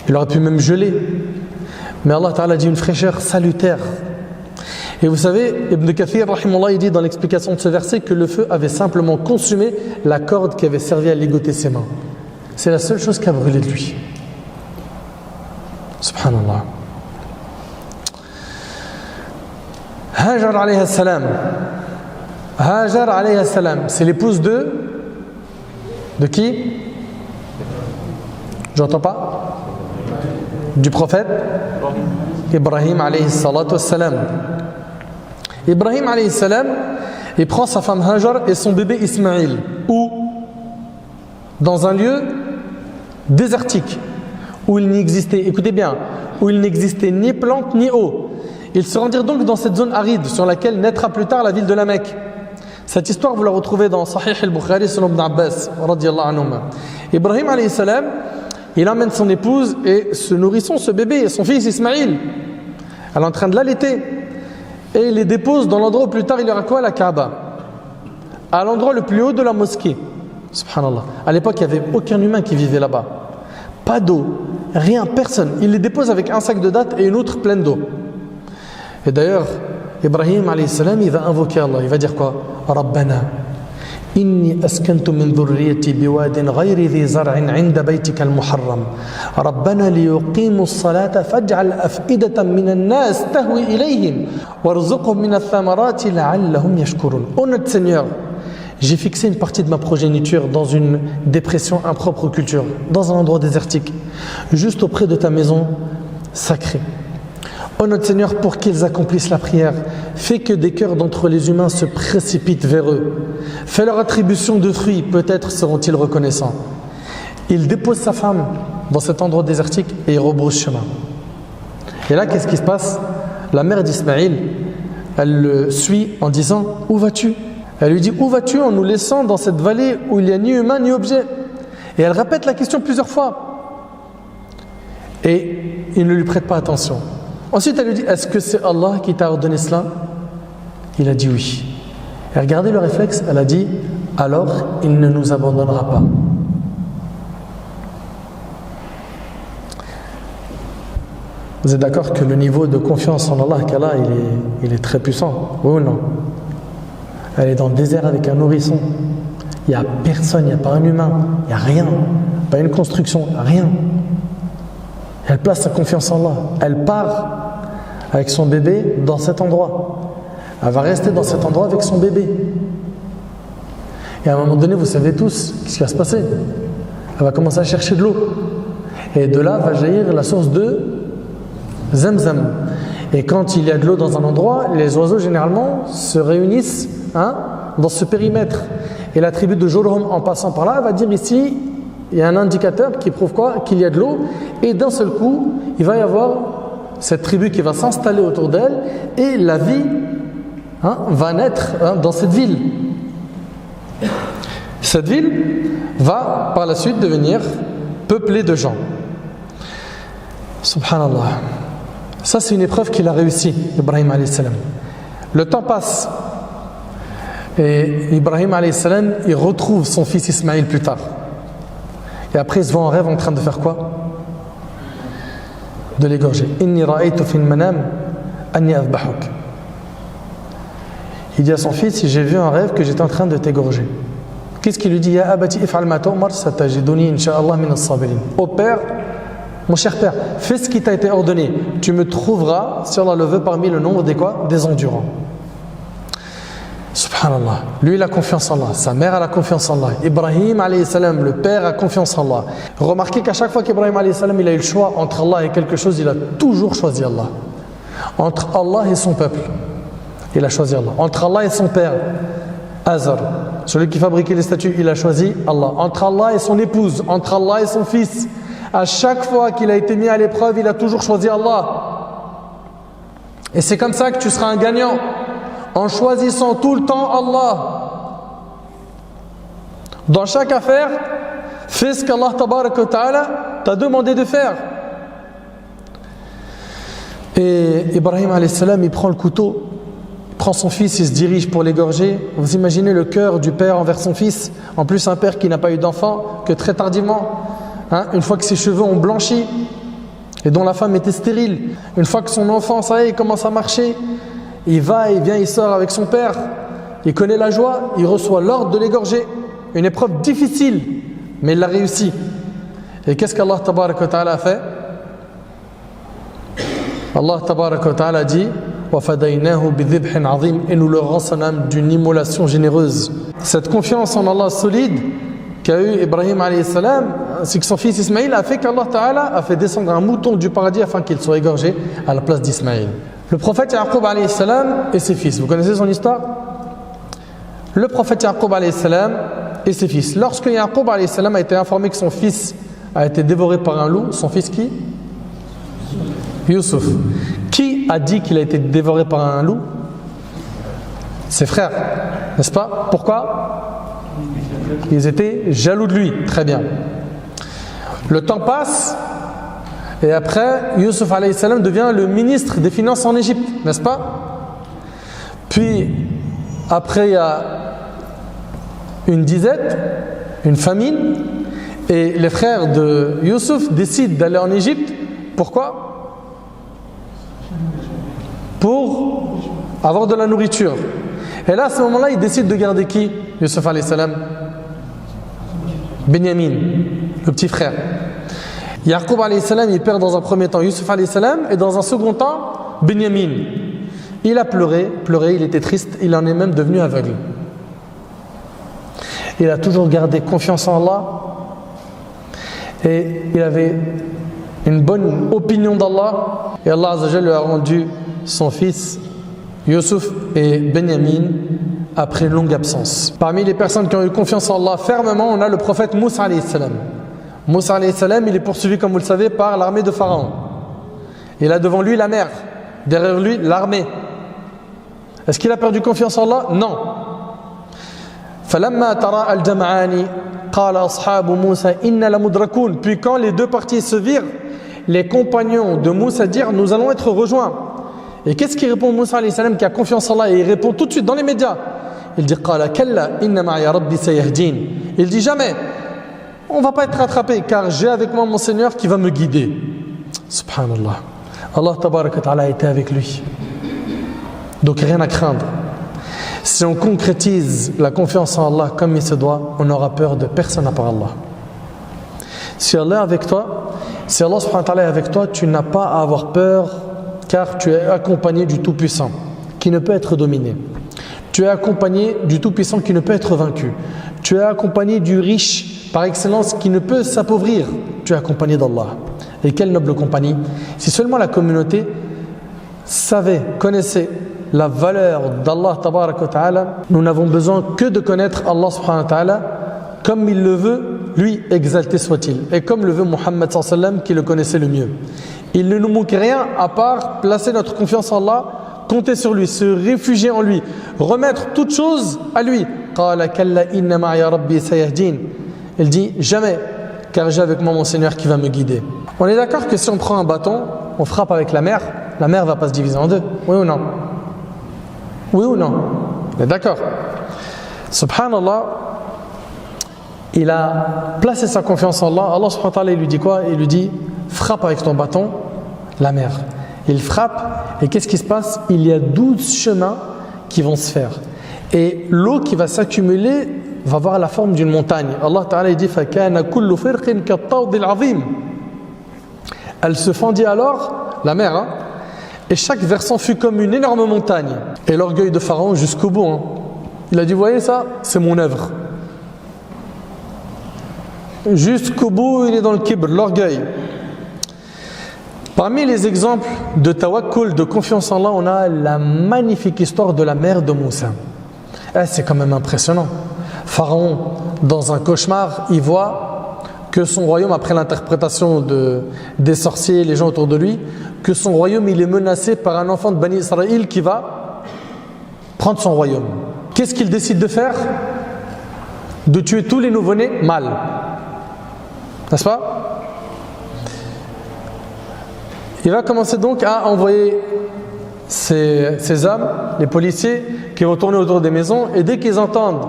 Il aurait pu même geler. Mais Allah Ta'ala dit une fraîcheur salutaire. Et vous savez, Ibn Kathir, rahimahullah, il dit dans l'explication de ce verset que le feu avait simplement consumé la corde qui avait servi à ligoter ses mains. C'est la seule chose qui a brûlé de lui. Subhanallah. Hajar alayhi salam. Hajar alayhi salam, c'est l'épouse de qui? J'entends pas? Du prophète Ibrahim alayhi salatu wassalam. Ibrahim alayhi salam, il prend sa femme Hajar et son bébé Ismaïl. Où? Dans un lieu désertique, où il n'existait, écoutez bien, où il n'existait ni plantes ni eau. Ils se rendirent donc dans cette zone aride sur laquelle naîtra plus tard la ville de la Mecque. Cette histoire, vous la retrouvez dans Sahih al-Bukhari selon Ibn Abbas radiyallahu anhuma. Ibrahim alayhi salam, il emmène son épouse et ce nourrisson, ce bébé, son fils Ismaïl. Elle est en train de l'allaiter. Et il les dépose dans l'endroit où plus tard il y aura quoi? La Kaaba. À l'endroit le plus haut de la mosquée. Subhanallah. À l'époque, il n'y avait aucun humain qui vivait là-bas. Pas d'eau, rien, personne. Il les dépose avec un sac de dattes et une autre pleine d'eau. Et d'ailleurs, Ibrahim alayhi salam, il va invoquer Allah. Il va dire quoi? Rabbana, inni askantu min dhurriyyati biwadin ghayri dhi zar'in 'inda baytika al-muharram. Rabbana liyuqimu as-salata faj'al af'idatan min an-nas tahwi ilayhim warzuqhum min ath-thamarati la'allahum yashkurun. Ô notre Seigneur, j'ai fixé une partie de ma progéniture dans une dépression impropre aux cultures, dans un endroit désertique, juste auprès de ta maison sacrée. Ô notre Seigneur, pour qu'ils accomplissent la prière, fais que des cœurs d'entre les humains se précipitent vers eux. Fais leur attribution de fruits, peut-être seront-ils reconnaissants. Il dépose sa femme dans cet endroit désertique et il rebrousse chemin. Et là, qu'est-ce qui se passe? La mère d'Ismaïl, elle le suit en disant « Où vas-tu » Elle lui dit « Où vas-tu en nous laissant dans cette vallée où il n'y a ni humain ni objet ?» Et elle répète la question plusieurs fois. Et il ne lui prête pas attention. Ensuite, elle lui dit « Est-ce que c'est Allah qui t'a ordonné cela ?» Il a dit oui. Et regardez le réflexe, elle a dit « Alors, il ne nous abandonnera pas. » Vous êtes d'accord que le niveau de confiance en Allah qu'elle a, il est très puissant, oui ou non? Elle est dans le désert avec un nourrisson. Il n'y a personne, il n'y a pas un humain, il n'y a rien. Pas une construction, rien. Elle place sa confiance en Allah. Elle part avec son bébé dans cet endroit. Elle va rester dans cet endroit avec son bébé. Et à un moment donné, vous savez tous ce qui va se passer. Elle va commencer à chercher de l'eau. Et de là va jaillir la source de Zamzam. Et quand il y a de l'eau dans un endroit, les oiseaux généralement se réunissent dans ce périmètre. Et la tribu de Jurhum, en passant par là, elle va dire ici, il y a un indicateur qui prouve quoi? Qu'il y a de l'eau. Et d'un seul coup, il va y avoir cette tribu qui va s'installer autour d'elle et la vie va naître dans cette ville. Cette ville va par la suite devenir peuplée de gens. Subhanallah. Ça, c'est une épreuve qu'il a réussi, Ibrahim alayhi salam. Le temps passe et Ibrahim alayhi salam, il retrouve son fils Ismaïl plus tard. Et après, il se voit en rêve en train de faire quoi? De l'égorger. Inni ra'aytu fil manam anni adbahuk. Il dit à son fils, j'ai vu un rêve que j'étais en train de t'égorger. Qu'est-ce qu'il lui dit? Ya abati if'al ma tu'mar satajiduni insha'Allah min as-sabirin. Au père, mon cher père, fais ce qui t'a été ordonné. Tu me trouveras, si Allah le veut, parmi le nombre des quoi? Des endurants. Subhanallah. Lui, il a confiance en Allah. Sa mère, elle a confiance en Allah. Ibrahim, alayhi salam, le père, a confiance en Allah. Remarquez qu'à chaque fois qu'Ibrahim, alayhi salam, il a eu le choix entre Allah et quelque chose, il a toujours choisi Allah. Entre Allah et son peuple, il a choisi Allah. Entre Allah et son père, Azar, celui qui fabriquait les statues, il a choisi Allah. Entre Allah et son épouse, entre Allah et son fils, à chaque fois qu'il a été mis à l'épreuve, il a toujours choisi Allah. Et c'est comme ça que tu seras un gagnant, en choisissant tout le temps Allah. Dans chaque affaire, fais ce qu'Allah ta'ala t'a demandé de faire. Et Ibrahim alayhi salam, il prend le couteau, il prend son fils, il se dirige pour l'égorger. Vous imaginez le cœur du père envers son fils, en plus un père qui n'a pas eu d'enfant que très tardivement, une fois que ses cheveux ont blanchi et dont la femme était stérile, une fois que son enfant, ça y est, il commence à marcher, il va, il vient, il sort avec son père, il connaît la joie, il reçoit l'ordre de l'égorger. Une épreuve difficile, mais il l'a réussi. Et qu'est-ce qu'Allah tabaraka wa ta'ala a fait? Allah tabaraka wa ta'ala dit وَفَدَيْنَاهُ بِذِبْحٍ عَظِيمٍ, et nous le rançonnâmes d'une immolation généreuse. Cette confiance en Allah solide qu'a eu Ibrahim alayhi salam, ainsi que son fils Ismaïl, a fait qu'Allah ta'ala a fait descendre un mouton du paradis afin qu'il soit égorgé à la place d'Ismaïl. Le prophète Yaqub alayhi salam et ses fils, vous connaissez son histoire? Le prophète Yaqub alayhi salam et ses fils. Lorsque Yaqub alayhi salam a été informé que son fils a été dévoré par un loup, son fils qui? Yusuf. Qui a dit qu'il a été dévoré par un loup? Ses frères, n'est-ce pas? Pourquoi? Ils étaient jaloux de lui. Très bien. Le temps passe et après, Yusuf alayhi salam devient le ministre des Finances en Égypte, n'est-ce pas? Puis, après, il y a une disette, une famine, et les frères de Yusuf décident d'aller en Égypte. Pourquoi? Pour avoir de la nourriture. Et là, à ce moment-là, ils décident de garder qui? Yusuf alayhi salam? Benyamin, le petit frère. Yaqub alayhi salam, il perd dans un premier temps Yusuf alayhi salam, et dans un second temps, Benyamin. Il a pleuré, il était triste, il en est même devenu aveugle. Il a toujours gardé confiance en Allah, et il avait une bonne opinion d'Allah, et Allah Azza wa Jalla lui a rendu son fils Yusuf et Benyamin après une longue absence. Parmi les personnes qui ont eu confiance en Allah fermement, on a le prophète Moussa alayhi salam. Moussa alayhi salam, il est poursuivi, comme vous le savez, par l'armée de Pharaon. Il a devant lui la mer, derrière lui l'armée. Est-ce qu'il a perdu confiance en Allah? Non. فَلَمَّا تَرَاءَ الْجَمْعَانِ قَالَ أَصْحَابُ مُوسَى إِنَّ لَمُدْرَكُونَ. Puis quand les deux parties se virent, les compagnons de Moussa dirent: nous allons être rejoints. Et qu'est-ce qu'il répond Moussa alayhi salam, qui a confiance en Allah, et il répond tout de suite dans les médias. Il dit: قَالَ كَلَّا إِنَّ مَعِيَ رَبِّي سَيَهْدِينِ. Il dit jamais: on ne va pas être rattrapé, car j'ai avec moi mon Seigneur qui va me guider. Subhanallah. Allah tabaraka wa ta'ala était avec lui. Donc rien à craindre. Si on concrétise la confiance en Allah comme il se doit, on n'aura peur de personne à part Allah. Si Allah est avec toi, si Allah subhanahu wa ta'ala est avec toi, tu n'as pas à avoir peur, car tu es accompagné du Tout-Puissant, qui ne peut être dominé. Tu es accompagné du Tout-Puissant qui ne peut être vaincu. Tu es accompagné du riche par excellence qui ne peut s'appauvrir. Tu es accompagné d'Allah. Et quelle noble compagnie! Si seulement la communauté savait, connaissait la valeur d'Allah tabaraka wa ta'ala, nous n'avons besoin que de connaître Allah subhanahu wa ta'ala comme il le veut, lui exalté soit-il, et comme le veut Muhammad sallallahu alayhi wa sallam, qui le connaissait le mieux. Il ne nous manque rien à part placer notre confiance en Allah, compter sur lui, se réfugier en lui, remettre toute chose à lui. قَالَ كَلَّا إِنَّ مَعِيَ رَبِّي سَيَهْدِينِ. Il dit jamais, car j'ai avec moi mon Seigneur qui va me guider. On est d'accord que si on prend un bâton, on frappe avec la mer ne va pas se diviser en deux. Oui ou non? Oui ou non? On est d'accord. Subhanallah, il a placé sa confiance en Allah. Allah subhanahu wa ta'ala, il lui dit quoi? Il lui dit: frappe avec ton bâton la mer. Il frappe, et qu'est-ce qui se passe? Il y a 12 chemins qui vont se faire. Et l'eau qui va s'accumuler va avoir la forme d'une montagne. Allah ta'ala, il dit: فَكَانَ كُلُّ فِرْقٍ كَالطَّوْدِ الْعَظِيمِ. Elle se fendit alors, la mer, hein, et chaque versant fut comme une énorme montagne. Et l'orgueil de Pharaon jusqu'au bout. Hein. Il a dit: voyez ça, c'est mon œuvre. Jusqu'au bout, il est dans le kibr, l'orgueil. Parmi les exemples de tawakkul, de confiance en Allah, on a la magnifique histoire de la mère de Moussa. C'est quand même impressionnant. Pharaon, dans un cauchemar, il voit que son royaume, après l'interprétation des sorciers, les gens autour de lui, que son royaume, il est menacé par un enfant de Bani Israël qui va prendre son royaume. Qu'est-ce qu'il décide de faire? De tuer tous les nouveau-nés mâles. N'est-ce pas? Il va commencer donc à envoyer ces hommes, les policiers, qui vont tourner autour des maisons, et dès qu'ils entendent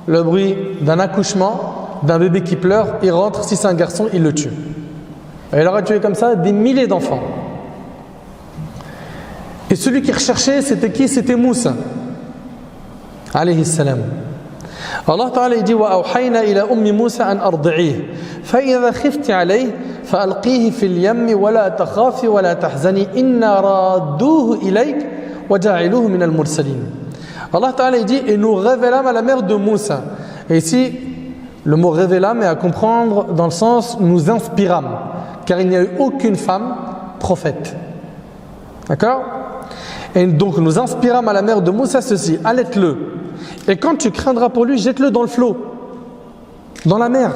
le bruit d'un accouchement, d'un bébé qui pleure, ils rentrent. Si c'est un garçon, ils le tuent. Et il aura tué comme ça des milliers d'enfants. Et celui qui recherchait, c'était qui? C'était Moussa alayhi salam. Allah Ta'ala dit: وَأَوْحَيْنَا إِلَى أُمِّ مُوسَى أَنْ أَرْضِعِيهِ فَإِذَا خِفْتِ عَلَيْهِ فَأَلْقِيهِ فِي الْيَمِّ وَلَا تَخَافِ وَلَا تَحْزَنِي إِنَّا رَادُّوهُ إِلَيْكَ وَجَاعِلُوهُ مِنَ الْمُرْسَلِينَ. Allah Ta'ala dit: et nous révélâmes à la mère de Moussa. Et ici, le mot révélâmes est à comprendre dans le sens nous inspirâmes, car il n'y a eu aucune femme prophète. D'accord? Et donc nous inspirâmes à la mère de Moussa ceci: allaite-le. Et quand tu craindras pour lui, jette-le dans le flot, dans la mer.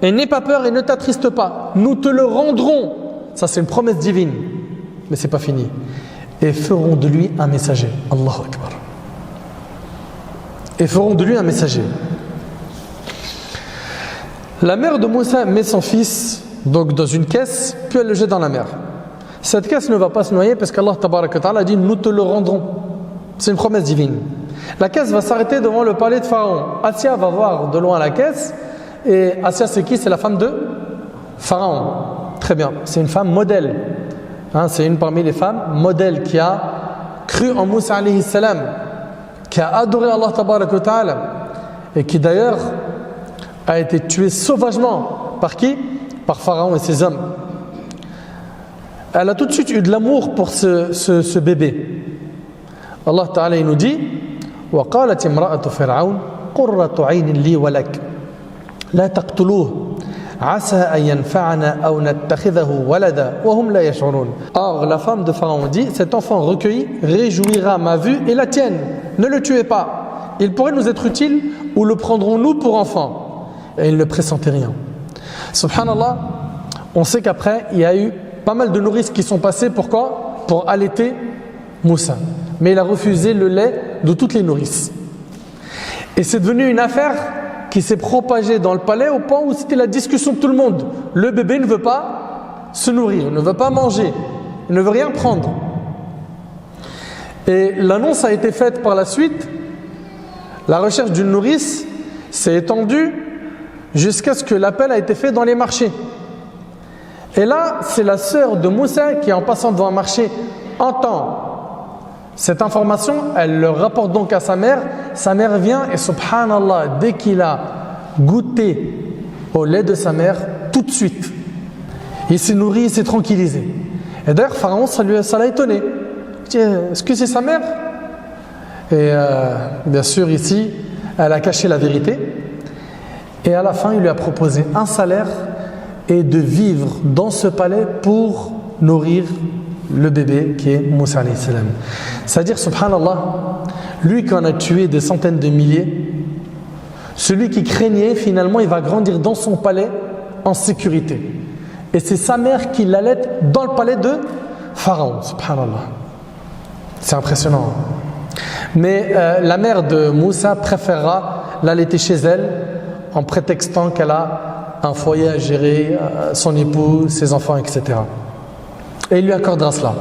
Et n'aie pas peur et ne t'attriste pas. Nous te le rendrons. Ça, c'est une promesse divine. Mais c'est pas fini. Et ferons de lui un messager. Allahu Akbar. Et feront de lui un messager. La mère de Moussa met son fils donc dans une caisse, puis elle le jette dans la mer. Cette caisse ne va pas se noyer parce qu'Allah Tabaraka wa Ta'ala dit: nous te le rendrons. C'est une promesse divine. La caisse va s'arrêter devant le palais de Pharaon. Assia va voir de loin la caisse. Et Assia, c'est qui? C'est la femme de Pharaon. Très bien. C'est une femme modèle. Hein, c'est une parmi les femmes modèles qui a cru en Moussa alayhi salam, qui a adoré Allah Tabaraka wa Ta'ala, et qui d'ailleurs a été tuée sauvagement. Par qui? Par Pharaon et ses hommes. Elle a tout de suite eu de l'amour pour ce bébé. Allah Ta'ala, il nous dit: وقالت امرأة فرعون قرة عين لي ولك لا تقتلوه عسى أن ينفعنا أو نتخذه ولدا وهم لا يشعرون. Or, la femme de Pharaon dit, cet enfant recueilli réjouira ma vue et la tienne. Ne le tuez pas. Il pourrait nous être utile ou le prendrons-nous pour enfant? Et il ne pressentait rien. Subhanallah, on sait qu'après, il y a eu pas mal de nourrices qui sont passées. Pourquoi? Pour allaiter Moussa. Mais il a refusé le lait de toutes les nourrices. Et c'est devenu une affaire qui s'est propagée dans le palais au point où c'était la discussion de tout le monde. Le bébé ne veut pas se nourrir, ne veut pas manger, il ne veut rien prendre. Et l'annonce a été faite par la suite. La recherche d'une nourrice s'est étendue jusqu'à ce que l'appel a été fait dans les marchés. Et là, c'est la sœur de Moussa qui, en passant devant un marché, entend cette information. Elle le rapporte donc à sa mère. Sa mère vient et subhanallah, dès qu'il a goûté au lait de sa mère, tout de suite, il s'est nourri, il s'est tranquillisé. Et d'ailleurs, Pharaon, ça l'a étonné. Il dit, est-ce que c'est sa mère? Et bien sûr, ici, elle a caché la vérité. Et à la fin, il lui a proposé un salaire et de vivre dans ce palais pour nourrir le bébé qui est Moussa alayhi salam. C'est-à-dire, subhanallah, lui qui en a tué des centaines de milliers, celui qui craignait, finalement, il va grandir dans son palais en sécurité. Et c'est sa mère qui l'allaite dans le palais de Pharaon, subhanallah. C'est impressionnant. Mais la mère de Moussa préférera l'allaiter chez elle en prétextant qu'elle a un foyer à gérer, son époux, ses enfants, etc. Et il lui accordera cela.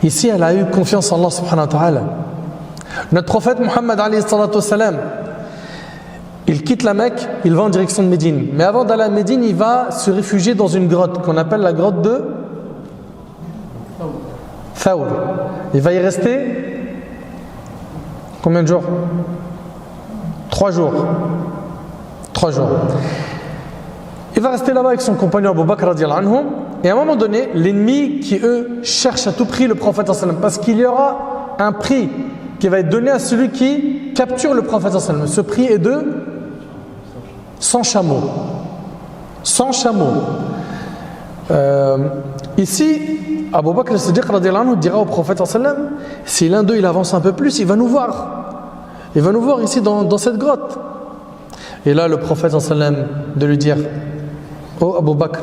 Ici, elle a eu confiance en Allah subhanahu wa ta'ala. Notre prophète Muhammad alayhi salatu wassalam, il quitte la Mecque, il va en direction de Médine. Mais avant d'aller à Médine, il va se réfugier dans une grotte qu'on appelle la grotte de Thawr. Il va y rester combien de jours? 3 jours. 3 jours. Il va rester là-bas avec son compagnon Abu Bakr radiyallahu anhu. Et à un moment donné, l'ennemi qui eux cherchent à tout prix le prophète sallam, parce qu'il y aura un prix qui va être donné à celui qui capture le prophète sallam. Ce prix est de 100 chameaux. 100 chameaux. Ici, Abu Bakr as-Siddiq radiyallahu anhu dira au prophète sallam, si l'un d'eux il avance un peu plus, il va nous voir. Il va nous voir ici dans cette grotte. Et là, le prophète sallam de lui dire, oh Abu Bakr,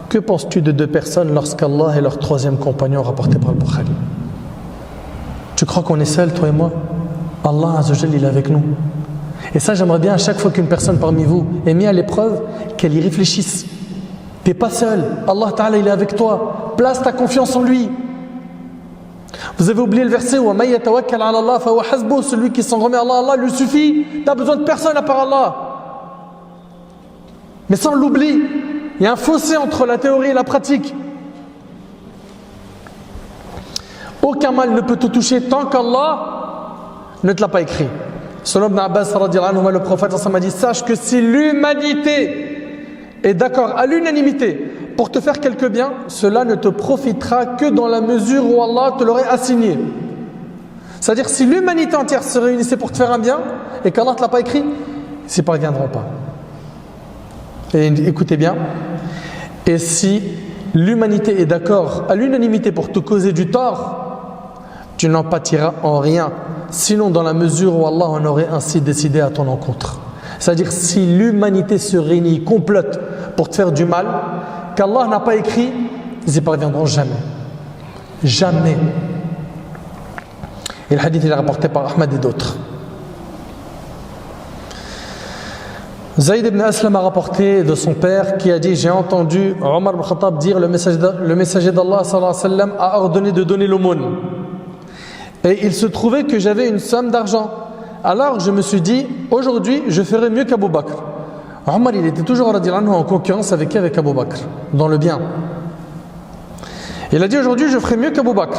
que penses-tu de 2 personnes lorsqu'Allah est leur 3e compagnon rapporté par le Bukhari? Tu crois qu'on est seuls, toi et moi? Allah Azza wa Jalla, il est avec nous. Et ça, j'aimerais bien à chaque fois qu'une personne parmi vous est mise à l'épreuve, qu'elle y réfléchisse. Tu n'es pas seul. Allah Ta'ala, il est avec toi. Place ta confiance en lui. Vous avez oublié le verset où celui qui s'en remet à Allah, Allah lui suffit. Tu n'as besoin de personne à part Allah. Mais sans l'oubli, il y a un fossé entre la théorie et la pratique. Aucun mal ne peut te toucher tant qu'Allah ne te l'a pas écrit. Selon Ibn Abbas, le prophète a dit, sache que si l'humanité est d'accord à l'unanimité pour te faire quelque bien, cela ne te profitera que dans la mesure où Allah te l'aurait assigné. C'est-à-dire, si l'humanité entière se réunissait pour te faire un bien et qu'Allah ne te l'a pas écrit, ils n'y parviendront pas. Et écoutez bien, et si l'humanité est d'accord à l'unanimité pour te causer du tort, tu n'en pâtiras en rien, sinon dans la mesure où Allah en aurait ainsi décidé à ton encontre. C'est-à-dire, si l'humanité se réunit, complote pour te faire du mal, qu'Allah n'a pas écrit, ils n'y parviendront jamais. Jamais. Et le hadith il est rapporté par Ahmad et d'autres. Zayd ibn Aslam a rapporté de son père qui a dit, j'ai entendu Omar ibn Khattab dire, le messager d'Allah sallallahu alayhi wa sallam a ordonné de donner l'aumône. Et il se trouvait que j'avais une somme d'argent. Alors je me suis dit, aujourd'hui je ferai mieux qu'Abu Bakr. Omar il était toujours en concurrence avec qui? Avec Abu Bakr, dans le bien. Il a dit, aujourd'hui je ferai mieux qu'Abu Bakr,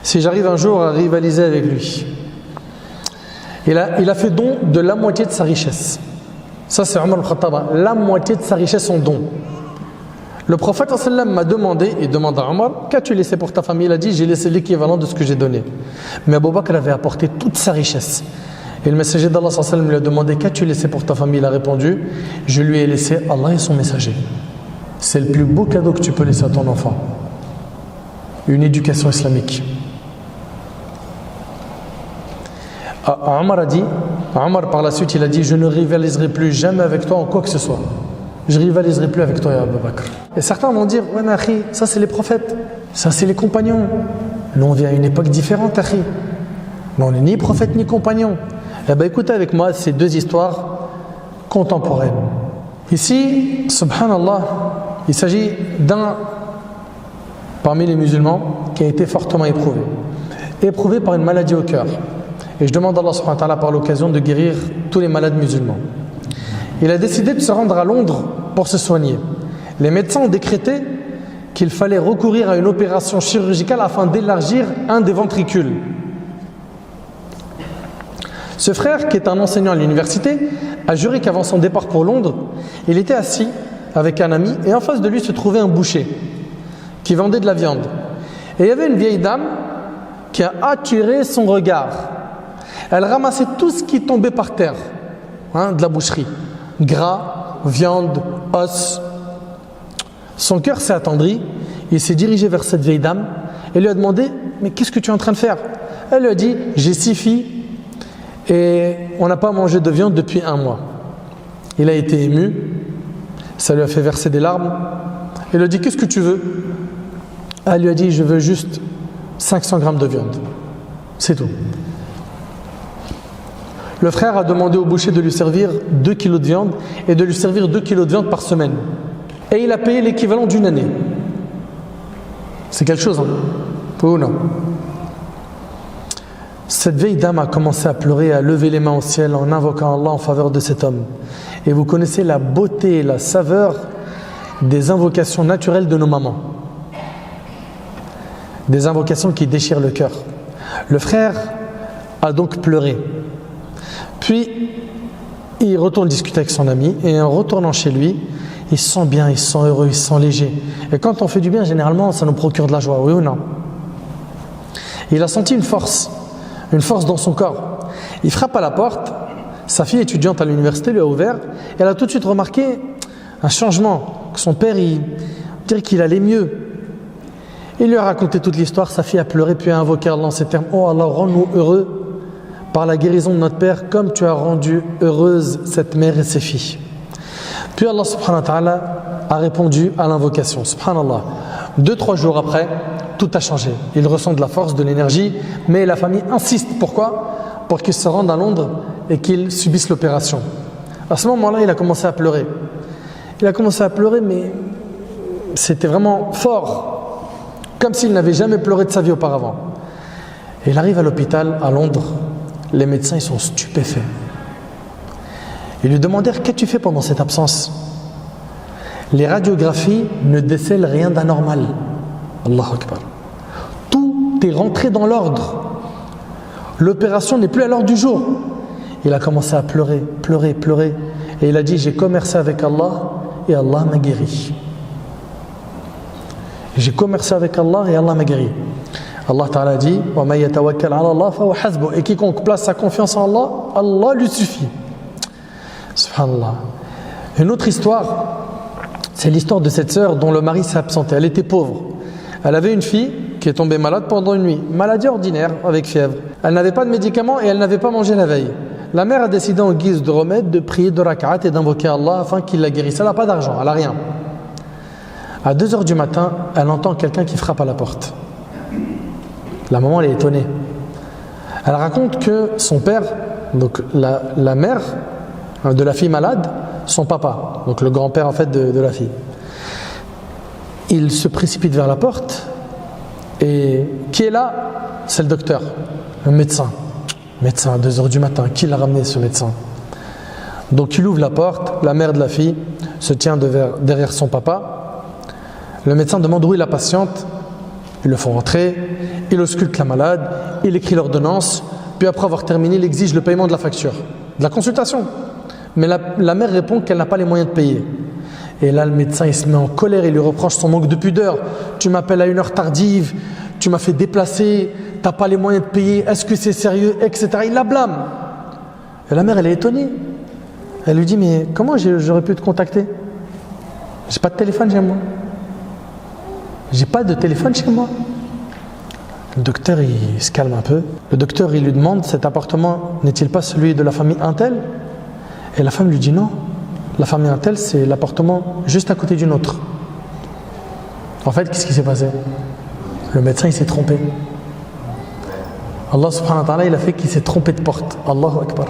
si j'arrive un jour à rivaliser avec lui. Il a fait don de la moitié de sa richesse. Ça c'est Omar al-Khattab, la moitié de sa richesse en don. Le prophète sallam m'a demandé, il demande à Omar, qu'as-tu laissé pour ta famille? Il a dit, j'ai laissé l'équivalent de ce que j'ai donné. Mais Abu Bakr avait apporté toute sa richesse. Et le messager d'Allah sallallahu alayhi wa sallam lui a demandé: qu'as-tu laissé pour ta famille? Il a répondu: je lui ai laissé Allah et son messager. C'est le plus beau cadeau que tu peux laisser à ton enfant, une éducation islamique. Omar a dit, Omar par la suite il a dit: je ne rivaliserai plus jamais avec toi en quoi que ce soit. Je rivaliserai plus avec toi, ya Abu Bakr. Et certains vont dire: ouais mais akhi, ça c'est les prophètes, ça c'est les compagnons. Nous on vient à une époque différente, akhi. Nous on n'est ni prophète ni compagnon. Eh bien écoutez avec moi ces deux histoires contemporaines. Ici, subhanallah, il s'agit d'un parmi les musulmans qui a été fortement éprouvé par une maladie au cœur. Et je demande à Allah subhanahu wa ta'ala par l'occasion de guérir tous les malades musulmans. Il a décidé de se rendre à Londres pour se soigner. Les médecins ont décrété qu'il fallait recourir à une opération chirurgicale afin d'élargir un des ventricules. Ce frère, qui est un enseignant à l'université, a juré qu'avant son départ pour Londres, il était assis avec un ami et en face de lui se trouvait un boucher qui vendait de la viande. Et il y avait une vieille dame qui a attiré son regard. Elle ramassait tout ce qui tombait par terre, de la boucherie. Gras, viande, os. Son cœur s'est attendri. Il s'est dirigé vers cette vieille dame et lui a demandé: mais qu'est-ce que tu es en train de faire? Elle lui a dit: j'ai 6 filles et on n'a pas mangé de viande depuis 1 mois. Il a été ému, ça lui a fait verser des larmes. Il lui a dit: qu'est-ce que tu veux? Elle lui a dit: je veux juste 500 grammes de viande, c'est tout. Le frère a demandé au boucher de lui servir 2 kilos de viande et de lui servir 2 kilos de viande par semaine. Et il a payé l'équivalent d'une année. C'est quelque chose, ou non? Cette vieille dame a commencé à pleurer, à lever les mains au ciel en invoquant Allah en faveur de cet homme. Et vous connaissez la beauté et la saveur des invocations naturelles de nos mamans. Des invocations qui déchirent le cœur. Le frère a donc pleuré. Puis, il retourne discuter avec son ami et en retournant chez lui, il se sent bien, il se sent heureux, il se sent léger. Et quand on fait du bien, généralement, ça nous procure de la joie, oui ou non? Il a senti une force dans son corps. Il frappe à la porte, sa fille étudiante à l'université lui a ouvert et elle a tout de suite remarqué un changement, que son père, il dirait qu'il allait mieux. Il lui a raconté toute l'histoire, sa fille a pleuré puis a invoqué Allah en ces termes: oh Allah, rends-nous heureux par la guérison de notre père comme tu as rendu heureuse cette mère et ses filles. Puis Allah subhanahu wa ta'ala a répondu à l'invocation. Subhanallah. 2-3 jours après, tout a changé. Il ressent de la force, de l'énergie, mais la famille insiste. Pourquoi? Pour qu'il se rende à Londres et qu'il subisse l'opération. À ce moment-là, il a commencé à pleurer. Il a commencé à pleurer, mais c'était vraiment fort, comme s'il n'avait jamais pleuré de sa vie auparavant. Et il arrive à l'hôpital à Londres. Les médecins, ils sont stupéfaits. Ils lui demandèrent: qu'as-tu fait pendant cette absence? Les radiographies ne décèlent rien d'anormal. Allahu Akbar. Tout est rentré dans l'ordre. L'opération n'est plus à l'ordre du jour. Il a commencé à pleurer. Et il a dit: j'ai commercé avec Allah et Allah m'a guéri. J'ai commercé avec Allah et Allah m'a guéri. Allah Ta'ala dit: وَمَن يَتَوَكَّلْ عَلَى اللَّهِ فَهُوَ حَسْبُهُ. Et quiconque place sa confiance en Allah, Allah lui suffit. Subhanallah. Une autre histoire, c'est l'histoire de cette sœur dont le mari s'est absenté. Elle était pauvre. Elle avait une fille qui est tombée malade pendant une nuit. Maladie ordinaire avec fièvre. Elle n'avait pas de médicaments et elle n'avait pas mangé la veille. La mère a décidé en guise de remède de prier 2 rak'at et d'invoquer Allah afin qu'il la guérisse. Elle n'a pas d'argent, elle n'a rien. À 2h du matin, elle entend quelqu'un qui frappe à la porte. La maman, elle est étonnée. Elle raconte que son père, donc la mère de la fille malade, son papa, donc le grand-père en fait de la fille, il se précipite vers la porte et qui est là? C'est le docteur, le médecin. Médecin à 2h du matin, qui l'a ramené ce médecin? Donc il ouvre la porte, la mère de la fille se tient derrière son papa. Le médecin demande où est la patiente. Ils le font entrer, il ausculte la malade, il écrit l'ordonnance, puis après avoir terminé, il exige le paiement de la facture, de la consultation. Mais la mère répond qu'elle n'a pas les moyens de payer. Et là, le médecin, il se met en colère, il lui reproche son manque de pudeur. Tu m'appelles à une heure tardive, tu m'as fait déplacer, tu n'as pas les moyens de payer, est-ce que c'est sérieux, etc. Il la blâme. Et la mère, elle est étonnée. Elle lui dit, mais comment j'aurais pu te contacter? J'ai pas de téléphone chez moi. J'ai pas de téléphone chez moi. Le docteur, il se calme un peu. Le docteur, il lui demande, cet appartement n'est-il pas celui de la famille Intel? Et la femme lui dit non. La famille Intel, c'est l'appartement juste à côté d'une autre. En fait, qu'est-ce qui s'est passé? Le médecin, il s'est trompé. Allah subhanahu wa ta'ala, il a fait qu'il s'est trompé de porte. Allahu Akbar.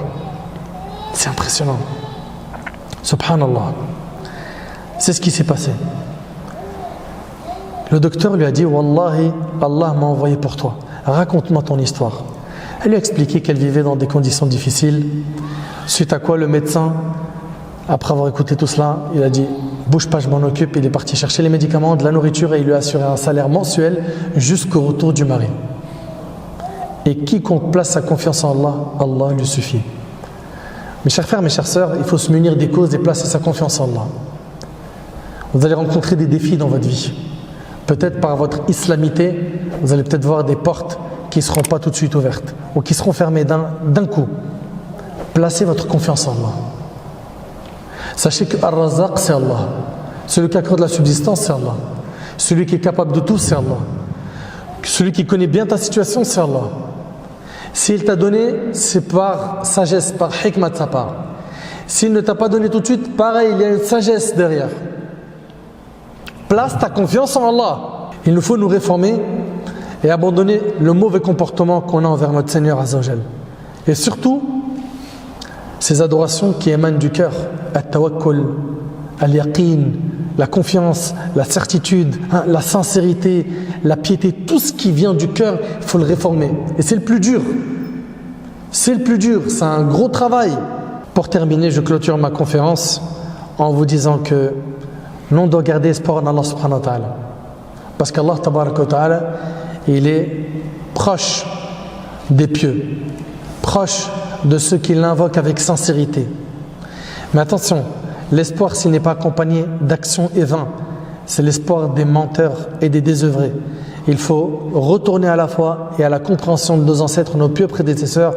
C'est impressionnant. Subhanallah. C'est ce qui s'est passé. Le docteur lui a dit, Wallahi, Allah m'a envoyé pour toi. Raconte-moi ton histoire. Elle lui a expliqué qu'elle vivait dans des conditions difficiles. Suite à quoi le médecin, après avoir écouté tout cela, il a dit, bouge pas, je m'en occupe. Il est parti chercher les médicaments, de la nourriture et il lui a assuré un salaire mensuel jusqu'au retour du mari. Et quiconque place sa confiance en Allah, Allah lui suffit. Mes chers frères, mes chères sœurs, il faut se munir des causes et placer sa confiance en Allah. Vous allez rencontrer des défis dans votre vie. Peut-être par votre islamité, vous allez peut-être voir des portes qui ne seront pas tout de suite ouvertes ou qui seront fermées d'un coup. Placez votre confiance en Allah. Sachez que Ar-Razzaq, c'est Allah. Celui qui accorde la subsistance, c'est Allah. Celui qui est capable de tout, c'est Allah. Celui qui connaît bien ta situation, c'est Allah. S'il t'a donné, c'est par sagesse, par hikmah de sa part. S'il ne t'a pas donné tout de suite, pareil, il y a une sagesse derrière. Place ta confiance en Allah. Il nous faut nous réformer et abandonner le mauvais comportement qu'on a envers notre Seigneur Azza wa Jal. Et surtout, ces adorations qui émanent du cœur, at-tawakkul, al-yaqin, la confiance, la certitude, la sincérité, la piété, tout ce qui vient du cœur, il faut le réformer. Et c'est le plus dur. C'est le plus dur, c'est un gros travail. Pour terminer, je clôture ma conférence en vous disant que l'on doit garder espoir en Allah subhanahu wa ta'ala. Parce qu'Allah tabaraka wa ta'ala, il est proche des pieux, proche de ceux qui l'invoquent avec sincérité. Mais attention, l'espoir s'il n'est pas accompagné d'action et vain, c'est l'espoir des menteurs et des désœuvrés. Il faut retourner à la foi et à la compréhension de nos ancêtres, nos pieux prédécesseurs,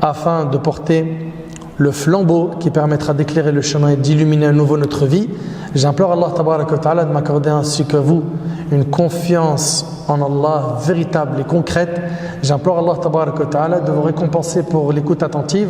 afin de porter le flambeau qui permettra d'éclairer le chemin et d'illuminer à nouveau notre vie. J'implore Allah tabaraka wa ta'ala de m'accorder ainsi que vous une confiance en Allah véritable et concrète. J'implore Allah tabaraka wa ta'ala de vous récompenser pour l'écoute attentive.